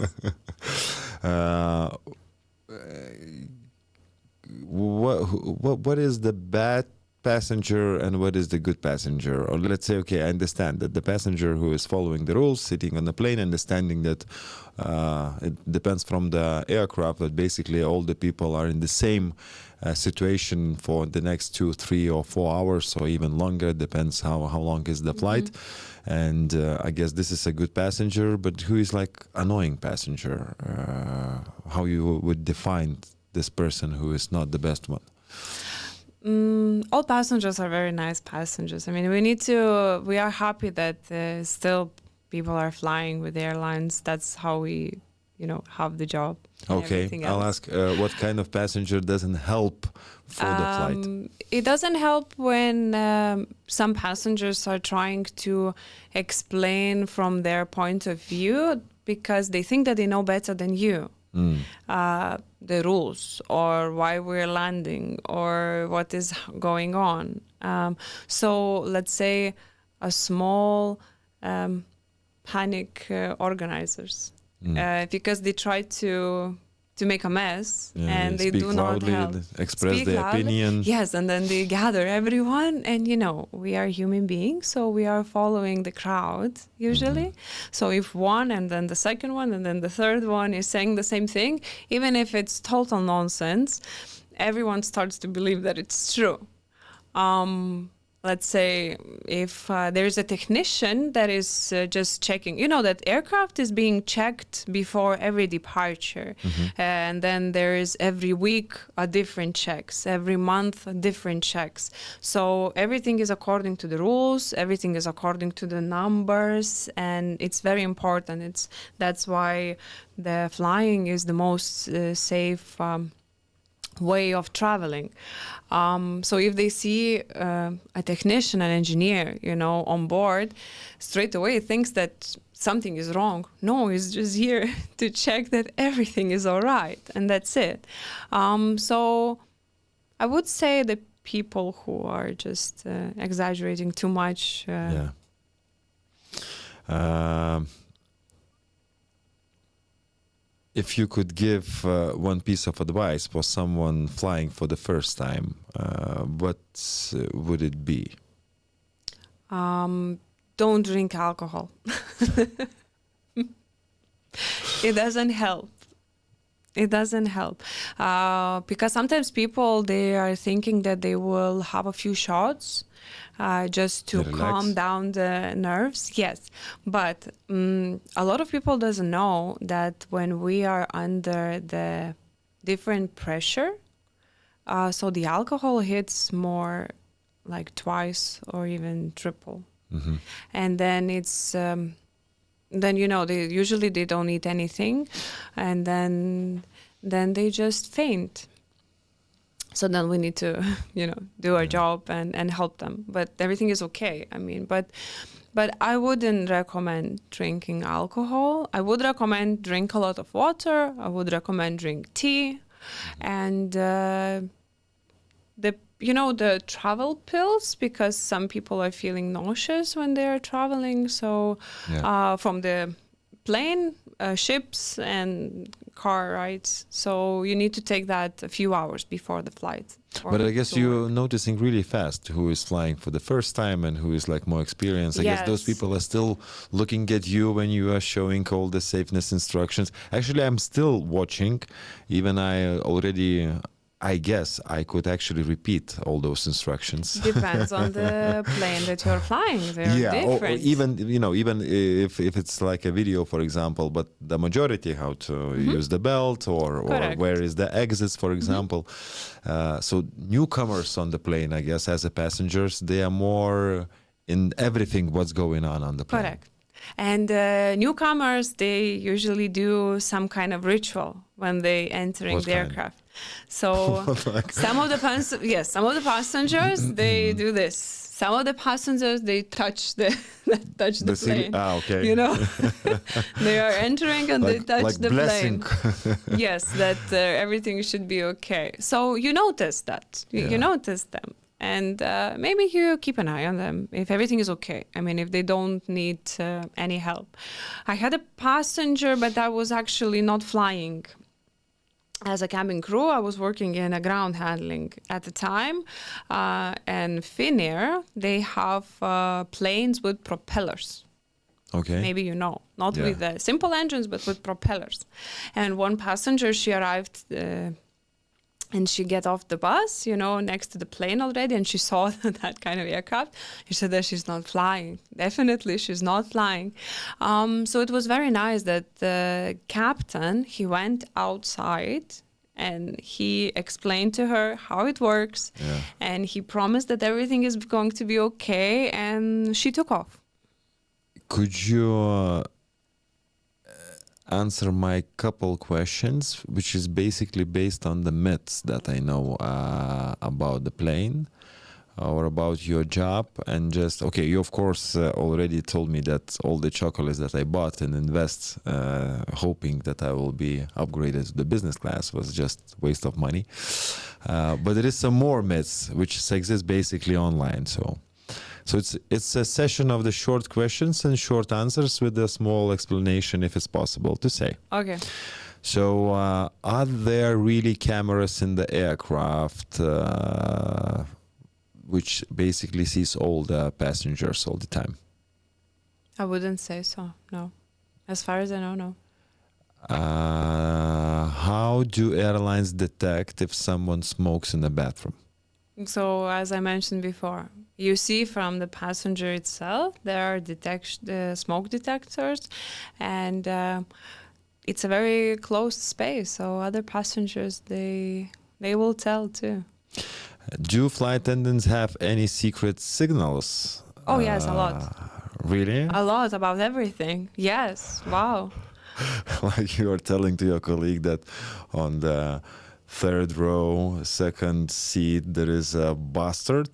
What is the bad passenger and what is the good passenger? Or let's say, okay, I understand that the passenger who is following the rules, sitting on the plane, understanding that it depends from the aircraft, that basically all the people are in the same situation for the next 2, 3, or 4 hours, or even longer, depends how long is the flight. And I guess this is a good passenger, but who is like annoying passenger? How you would define this person who is not the best one? All passengers are very nice passengers. I mean, we are happy that still people are flying with airlines. That's how we, have the job. Okay, I'll ask what kind of passenger doesn't help for the flight? It doesn't help when some passengers are trying to explain from their point of view because they think that they know better than you. The rules or why we're landing or what is going on. So let's say a small panic organizers because they try to make a mess and they do not loudly, help. Express their opinion. Yes, and then they gather everyone and we are human beings, so we are following the crowd usually. So if one and then the second one and then the third one is saying the same thing, even if it's total nonsense, everyone starts to believe that it's true. Let's say if there's a technician that is just checking, that aircraft is being checked before every departure. And then there is every week a different checks, every month different checks. So everything is according to the rules, everything is according to the numbers, and it's very important. That's why the flying is the most safe way of traveling. So if they see a technician, an engineer, on board, straight away thinks that something is wrong. No, he's just here to check that everything is all right, and that's it. So I would say the people who are just exaggerating too much. If you could give one piece of advice for someone flying for the first time, what would it be? Don't drink alcohol. It doesn't help. It doesn't help. Because sometimes people, they are thinking that they will have a few shots just to calm down the nerves. Yes, but a lot of people doesn't know that when we are under the different pressure, so the alcohol hits more like twice or even triple. And then it's then they don't eat anything, and then they just faint. So then we need to, do our job and help them. But everything is okay. I mean, but I wouldn't recommend drinking alcohol. I would recommend drink a lot of water. I would recommend drink tea, and the travel pills, because some people are feeling nauseous when they are traveling. So from the plane, ships and car rides. So you need to take that a few hours before the flight. But I guess you're noticing really fast who is flying for the first time and who is like more experienced. I guess those people are still looking at you when you are showing all the safeness instructions. Actually, I'm still watching. Even I guess I could actually repeat all those instructions. Depends on the plane that you're flying. They're different. Or even if it's like a video, for example, but the majority how to use the belt or where is the exits, for example. So newcomers on the plane, I guess, as a passengers, they are more in everything what's going on the plane. Correct. And newcomers, they usually do some kind of ritual when they entering the aircraft. So some of the passengers, they do this. Some of the passengers, they touch the plane. Okay. They are entering and they touch the blessing. plane. Yes, that everything should be okay. So you notice that. You notice them. And maybe you keep an eye on them if everything is okay. I mean, if they don't need any help. I had a passenger, but I was actually not flying. As a cabin crew, I was working in a ground handling at the time. And Finnair, they have planes with propellers. Okay. Maybe not with the simple engines, but with propellers. And one passenger, she arrived and she get off the bus, next to the plane already, and she saw that kind of aircraft. She said that she's not flying. Definitely, she's not flying. So it was very nice that the captain, he went outside and he explained to her how it works. Yeah. And he promised that everything is going to be okay, and she took off. Could you answer my couple questions, which is basically based on the myths that I know about the plane or about your job? And just, you of course already told me that all the chocolates that I bought and invest hoping that I will be upgraded to the business class was just waste of money. But there is some more myths which exist basically online. So it's a session of the short questions and short answers with a small explanation, if it's possible to say. Okay. So are there really cameras in the aircraft which basically sees all the passengers all the time? I wouldn't say so, no. As far as I know, no. How do airlines detect if someone smokes in the bathroom? So, as I mentioned before, you see from the passenger itself, there are smoke detectors, and it's a very closed space. So other passengers, they will tell too. Do flight attendants have any secret signals? Oh, yes, a lot. Really? A lot about everything. Yes. Wow. Like you were telling to your colleague that on the third row, second seat, there is a bastard.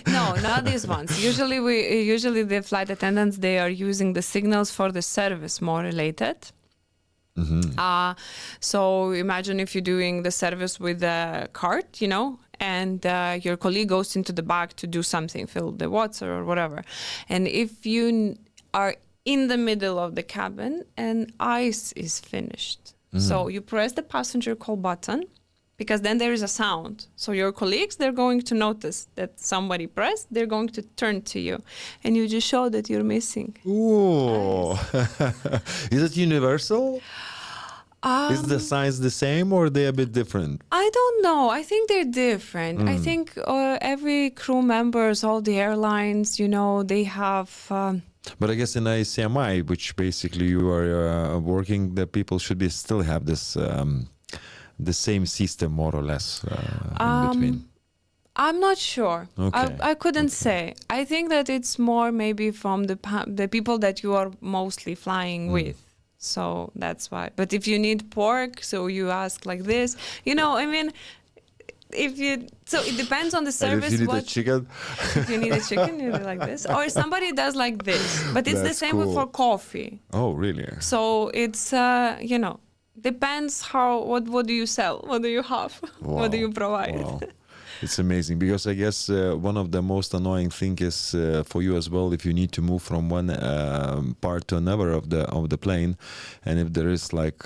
No, not these ones. Usually the flight attendants, they are using the signals for the service more related. Mm-hmm. So imagine if you're doing the service with a cart, and your colleague goes into the back to do something, fill the water or whatever. And if you are in the middle of the cabin and ice is finished, so you press the passenger call button, because then there is a sound. So your colleagues, they're going to notice that somebody pressed, they're going to turn to you. And you just show that you're missing. Ooh. Is it universal? Is the signs the same or are they a bit different? I don't know. I think they're different. I think every crew members, all the airlines, they have... But I guess in ACMI, which basically you are working, the people should still have this the same system more or less in between. I'm not sure. Okay. I couldn't say. I think that it's more maybe from the people that you are mostly flying with. So that's why. But if you need pork, so you ask like this, I mean, so it depends on the service. And if you need a chicken? If you need a chicken, you do like this. Or somebody does like this. But it's the That's same cool. for coffee. Oh, really? So it's, depends what do you sell? What do you have? What do you provide? Wow. It's amazing because I guess one of the most annoying thing is for you as well if you need to move from one part to another of the plane, and if there is like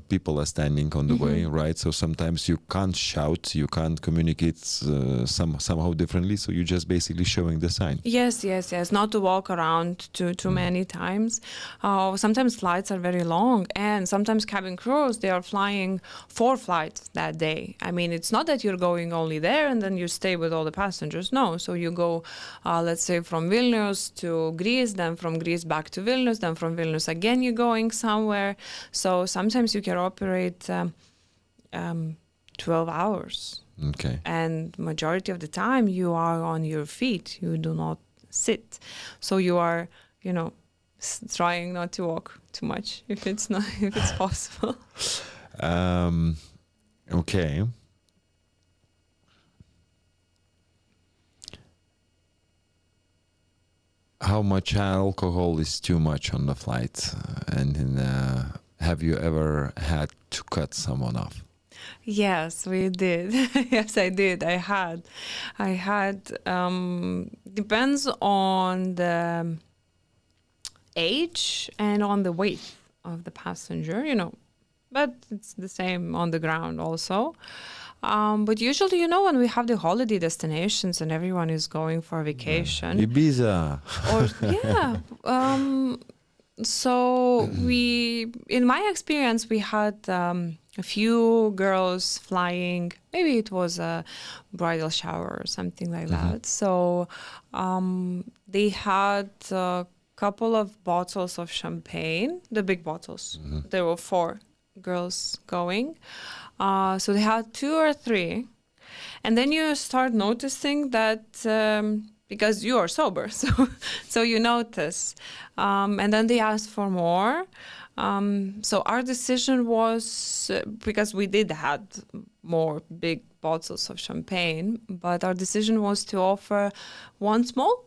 people are standing on the way, right? So sometimes you can't shout, you can't communicate somehow differently, so you're just basically showing the sign. Yes. Not to walk around too many times. Sometimes flights are very long, and sometimes cabin crews, they are flying 4 flights that day. I mean, it's not that you're going only there and then you stay with all the passengers. No, so you go, let's say, from Vilnius to Greece, then from Greece back to Vilnius, then from Vilnius again you're going somewhere. So sometimes you can operate 12 hours. Okay. And majority of the time you are on your feet. You do not sit. So you are, trying not to walk too much if it's possible. Okay. How much alcohol is too much on the flight? And have you ever had to cut someone off? Yes, we did. Yes, I did. I had. Depends on the age and on the weight of the passenger, but it's the same on the ground also. But usually, when we have the holiday destinations and everyone is going for vacation. Ibiza. So in my experience, we had a few girls flying. Maybe it was a bridal shower or something like that. So they had a couple of bottles of champagne, the big bottles. There were 4 girls going. So they had 2 or 3. And then you start noticing that because you are sober, so you notice. And then they asked for more. So our decision was, because we did had more big bottles of champagne, but our decision was to offer 1 small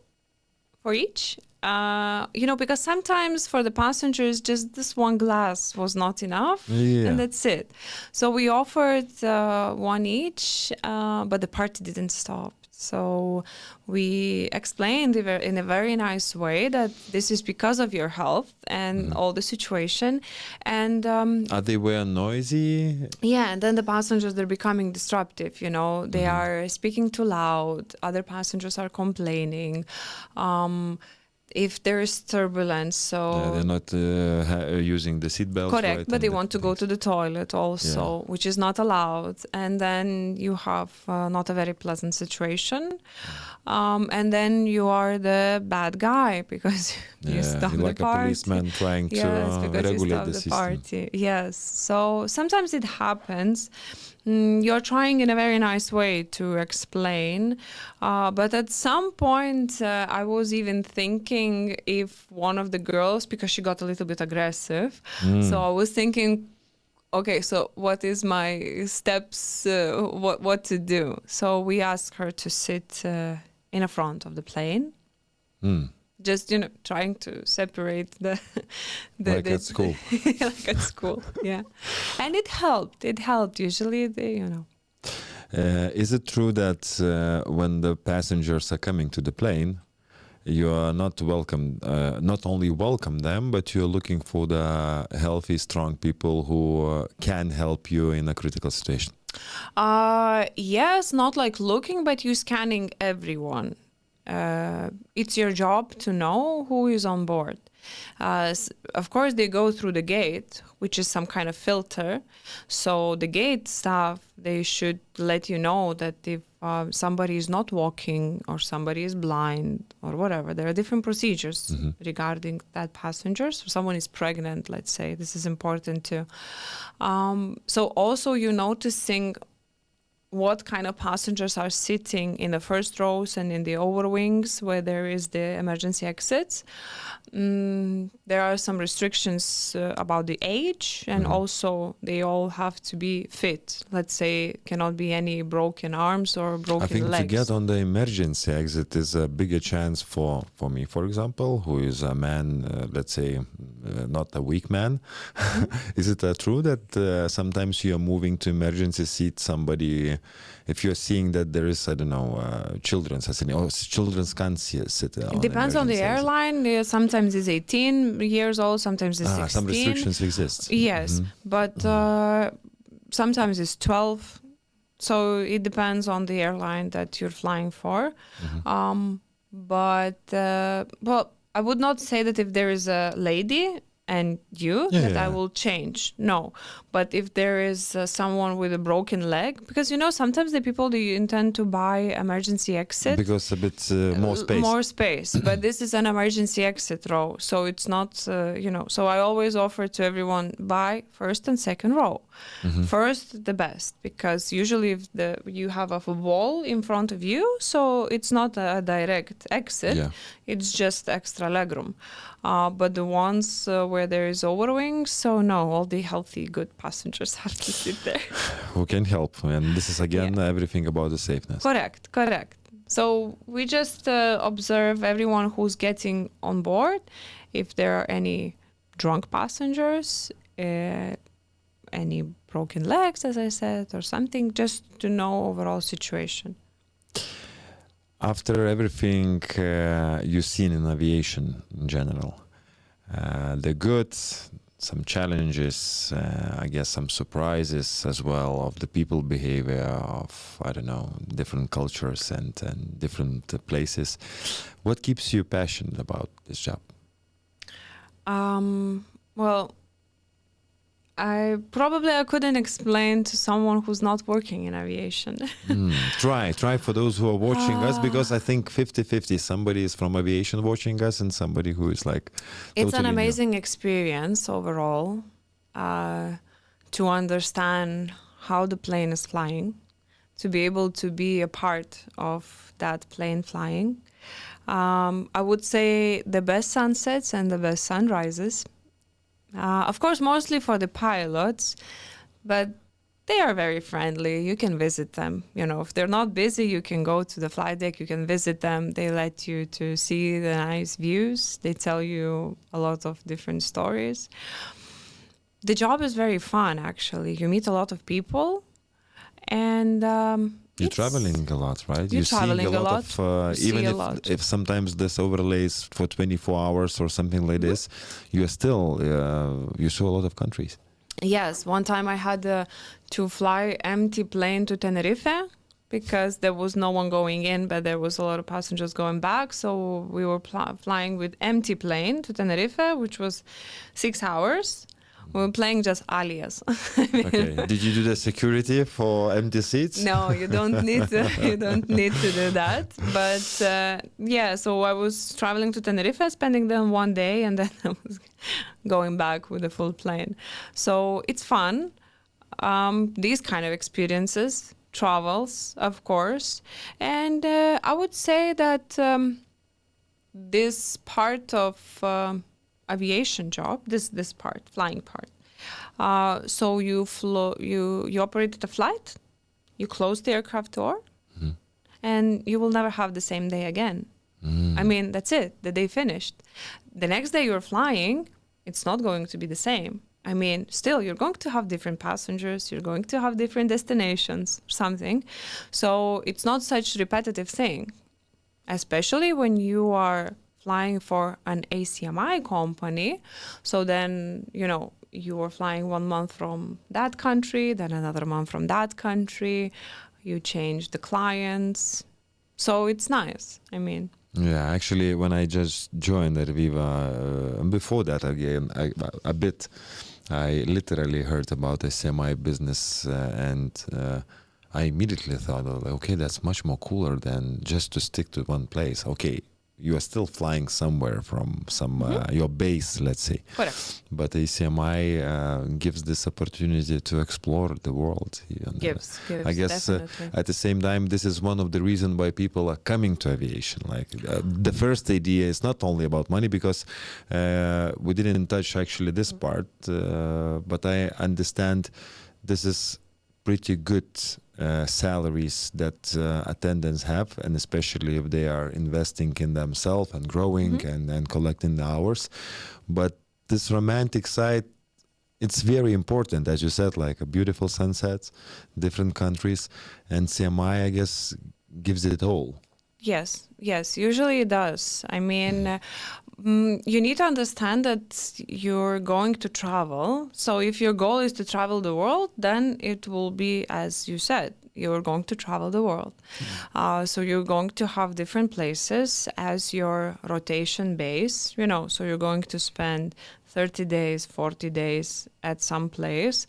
for each. Because sometimes for the passengers, just this 1 glass was not enough, and that's it. So we offered 1 each, but the party didn't stop. So we explained in a very nice way that this is because of your health and all the situation. And are they were noisy? Yeah, and then the passengers, they're becoming disruptive, They are speaking too loud. Other passengers are complaining. If there is turbulence, so they're not using the seatbelt. Correct, right, but they want to go to the toilet also, which is not allowed, and then you have not a very pleasant situation, and then you are the bad guy because you stop the like party. A policeman trying to regulate the system. Party. Yes, so sometimes it happens. You're trying in a very nice way to explain, but at some point I was even thinking if one of the girls, because she got a little bit aggressive, so I was thinking, okay, so what is my steps, what to do? So we asked her to sit in the front of the plane. Just trying to separate the like at school. like at school, yeah. And it helped usually. Is it true that when the passengers are coming to the plane, you are not only welcome them, but you're looking for the healthy, strong people who can help you in a critical situation? Yes, not like looking, but you're scanning everyone. It's your job to know who is on board. Of course, they go through the gate, which is some kind of filter. So the gate staff, they should let you know that if somebody is not walking or somebody is blind or whatever, there are different procedures regarding that passenger. So someone is pregnant, let's say, this is important too. So also you're noticing what kind of passengers are sitting in the first rows and in the overwings where there is the emergency exits. There are some restrictions about the age, and also they all have to be fit. Let's say cannot be any broken arms or broken I think legs. to get on the emergency exit is a bigger chance for me, for example, who is a man, let's say, not a weak man. Is it true that sometimes you are moving to emergency seat somebody, if you're seeing that there is, I don't know, children, or children can't sit on It depends on the emergency exit. airline. Sometimes it's 18 years old, sometimes it's 16. Some restrictions exist. Yes, but sometimes it's 12. So it depends on the airline that you're flying for. But well, I would not say that if there is a lady and I will change. No, but if there is someone with a broken leg, because sometimes the people they intend to buy emergency exit because a bit more space. More space, but this is an emergency exit row, so it's not. So I always offer to everyone buy first and second row. First, the best, because usually if you have a wall in front of you, so it's not a direct exit. Yeah. It's just extra legroom. But the ones where there is overwings, so no, all the healthy, good passengers have to sit there. Who can help? And this is again everything about the safeness. Correct. So we just observe everyone who's getting on board. If there are any drunk passengers, any broken legs, as I said, or something, just to know overall situation. After everything you've seen in aviation in general, the good, some challenges, I guess some surprises as well of the people behavior of, I don't know, different cultures and different places. What keeps you passionate about this job? Well, I couldn't explain to someone who's not working in aviation. Try for those who are watching us, because I think 50-50. Somebody is from aviation watching us and somebody who is like it's totally an amazing experience overall to understand how the plane is flying, to be able to be a part of that plane flying. I would say the best sunsets and the best sunrises. Of course, mostly for the pilots, but they are very friendly. You can visit them. If they're not busy, you can go to the flight deck. You can visit them. They let you to see the nice views. They tell you a lot of different stories. The job is very fun, actually. You meet a lot of people, and you're traveling a lot, right? You're traveling seeing a lot of, even if sometimes this overlays for 24 hours or something like this, you saw a lot of countries. Yes, one time I had to fly empty plane to Tenerife because there was no one going in, but there was a lot of passengers going back. So we were flying with empty plane to Tenerife, which was 6 hours. We were playing just alias. Okay. Did you do the security for empty seats? No, you don't need to. You don't need to do that. But so I was traveling to Tenerife, spending them one day, and then I was going back with a full plane. So it's fun. These kind of experiences, travels, of course, and I would say that this part of aviation job, this part, flying part. So you operated a flight, you close the aircraft door, and you will never have the same day again. I mean, that's it. The day finished. The next day you're flying, it's not going to be the same. I mean, still, you're going to have different passengers, you're going to have different destinations, something. So it's not such repetitive thing, especially when you are flying for an ACMI company. So then, you are flying 1 month from that country, then another month from that country. You change the clients. So it's nice. I mean. Yeah, actually, when I just joined Aerviva, before that, again, I literally heard about the ACMI business and I immediately thought, okay, that's much more cooler than just to stick to one place. Okay, you are still flying somewhere from your base, let's say. Correct. But ACMI gives this opportunity to explore the world. Gives, I guess at the same time, this is one of the reasons why people are coming to aviation. Like the first idea is not only about money, because we didn't touch actually this part, but I understand this is pretty good salaries that attendants have, and especially if they are investing in themselves and growing and collecting the hours. But this romantic side, it's very important, as you said, like a beautiful sunsets, different countries, and CMI, I guess, gives it all. Yes, usually it does. I mean, you need to understand that you're going to travel. So if your goal is to travel the world, then it will be, as you said, you're going to travel the world. So you're going to have different places as your rotation base, you know, so you're going to spend 30 days, 40 days at some place.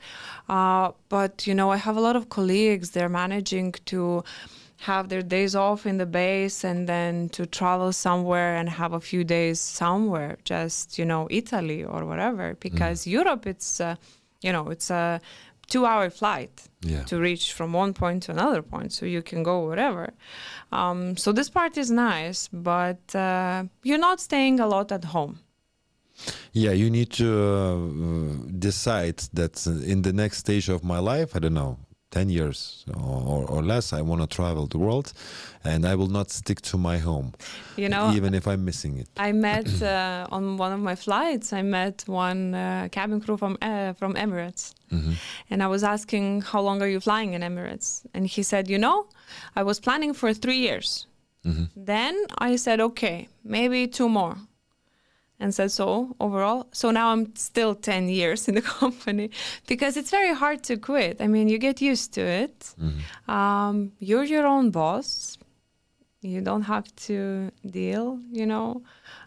But, you know, I have a lot of colleagues, they're managing to have their days off in the base and then to travel somewhere and have a few days somewhere, just, you know, Italy or whatever, because Europe, it's, you know, it's a 2-hour flight to reach from one point to another point, so you can go wherever. So this part is nice, but you're not staying a lot at home. Yeah, you need to decide that in the next stage of my life, I don't know, 10 years or less, I want to travel the world, and I will not stick to my home, you know, even if I'm missing it. I met on one of my flights, I met one cabin crew from Emirates. And I was asking, how long are you flying in Emirates? And he said, you know, I was planning for 3 years. Then I said, okay, maybe 2 more. And said, so overall, so now I'm still 10 years in the company, because it's very hard to quit. I mean, you get used to it. You're your own boss. You don't have to deal, you know.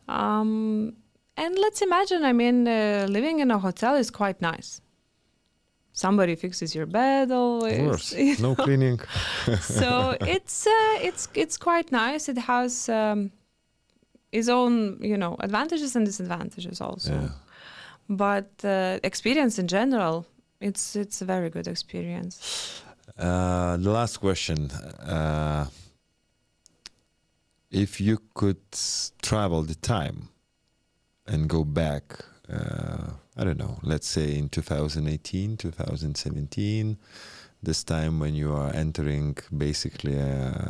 And let's imagine, I mean, living in a hotel is quite nice. Somebody fixes your bed always. Of course, no cleaning. So it's quite nice. It has its own, you know, advantages and disadvantages also. Yeah. But experience in general, it's a very good experience. The last question. If you could travel the time and go back, I don't know, let's say in 2018, 2017, this time when you are entering basically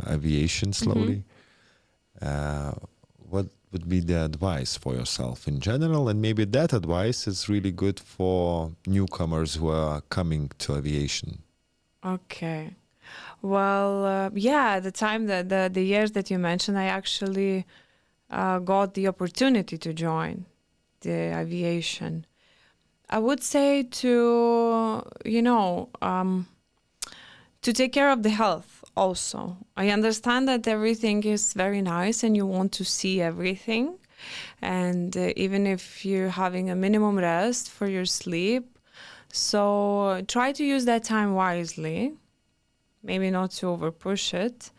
aviation slowly, what would be the advice for yourself in general? And maybe that advice is really good for newcomers who are coming to aviation. Okay. Well, yeah, the time that the years that you mentioned, I actually got the opportunity to join the aviation. I would say to, you know, to take care of the health also. I understand that everything is very nice and you want to see everything. And even if you're having a minimum rest for your sleep, so try to use that time wisely. Maybe not to overpush it.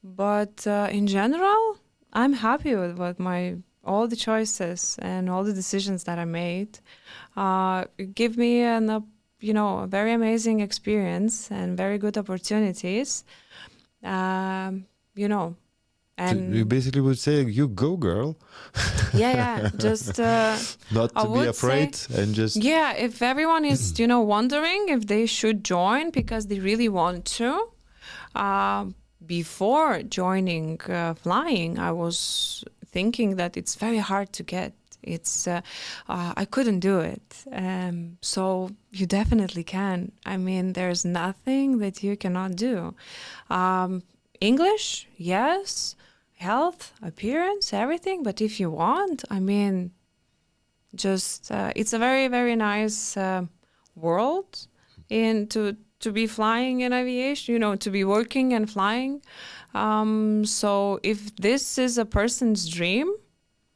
But in general, I'm happy with what all the choices and all the decisions that I made. Give me a very amazing experience and very good opportunities. You know, and you basically would say, "You go, girl." Yeah. Just not to be afraid and just. Yeah, if everyone is, you know, wondering if they should join because they really want to. Before joining flying, I was thinking that it's very hard to get. It's I couldn't do it. So you definitely can. I mean, there's nothing that you cannot do. English, yes. Health, appearance, everything. But if you want, I mean, just it's a very, very nice world to be flying in aviation, you know, to be working and flying. So if this is a person's dream,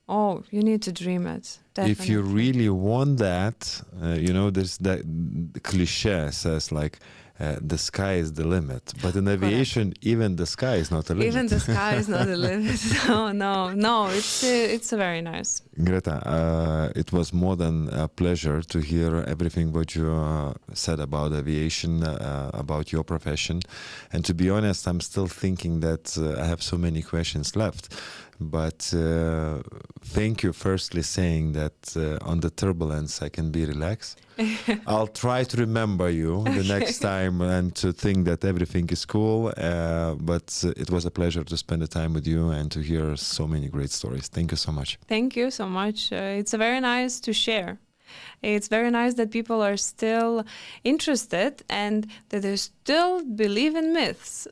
you need to dream it. Definitely. If you really want that, you know, there's that cliche says like, the sky is the limit. But in aviation, even the sky is not a limit. Even the sky is not a limit. No, it's very nice. Greta, it was more than a pleasure to hear everything what you said about aviation, about your profession. And to be honest, I'm still thinking that I have so many questions left. But thank you firstly saying that on the turbulence I can be relaxed. I'll try to remember you the next time and to think that everything is cool. But it was a pleasure to spend the time with you and to hear so many great stories. Thank you so much. Thank you so much. It's very nice to share. It's very nice that people are still interested and that they still believe in myths.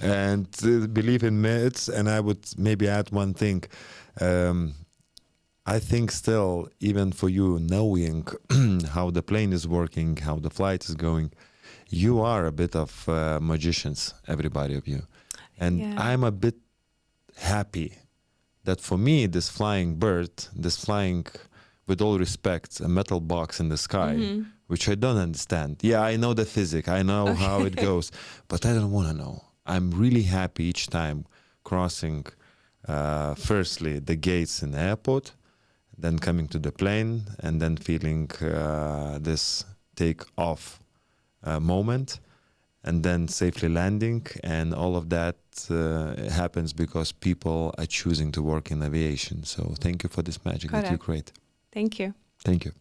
And believe in myths. And I would maybe add one thing. I think still, even for you, knowing how the plane is working, how the flight is going, you are a bit of magicians, everybody of you. And Yeah. I'm a bit happy that for me, this flying bird, this flying, with all respect, a metal box in the sky, which I don't understand. Yeah, I know the physics, I know how it goes, but I don't want to know. I'm really happy each time crossing, firstly, the gates in the airport, then coming to the plane, and then feeling this take-off moment, and then safely landing. And all of that happens because people are choosing to work in aviation. So thank you for this magic that you Correct. create. Thank you. Thank you.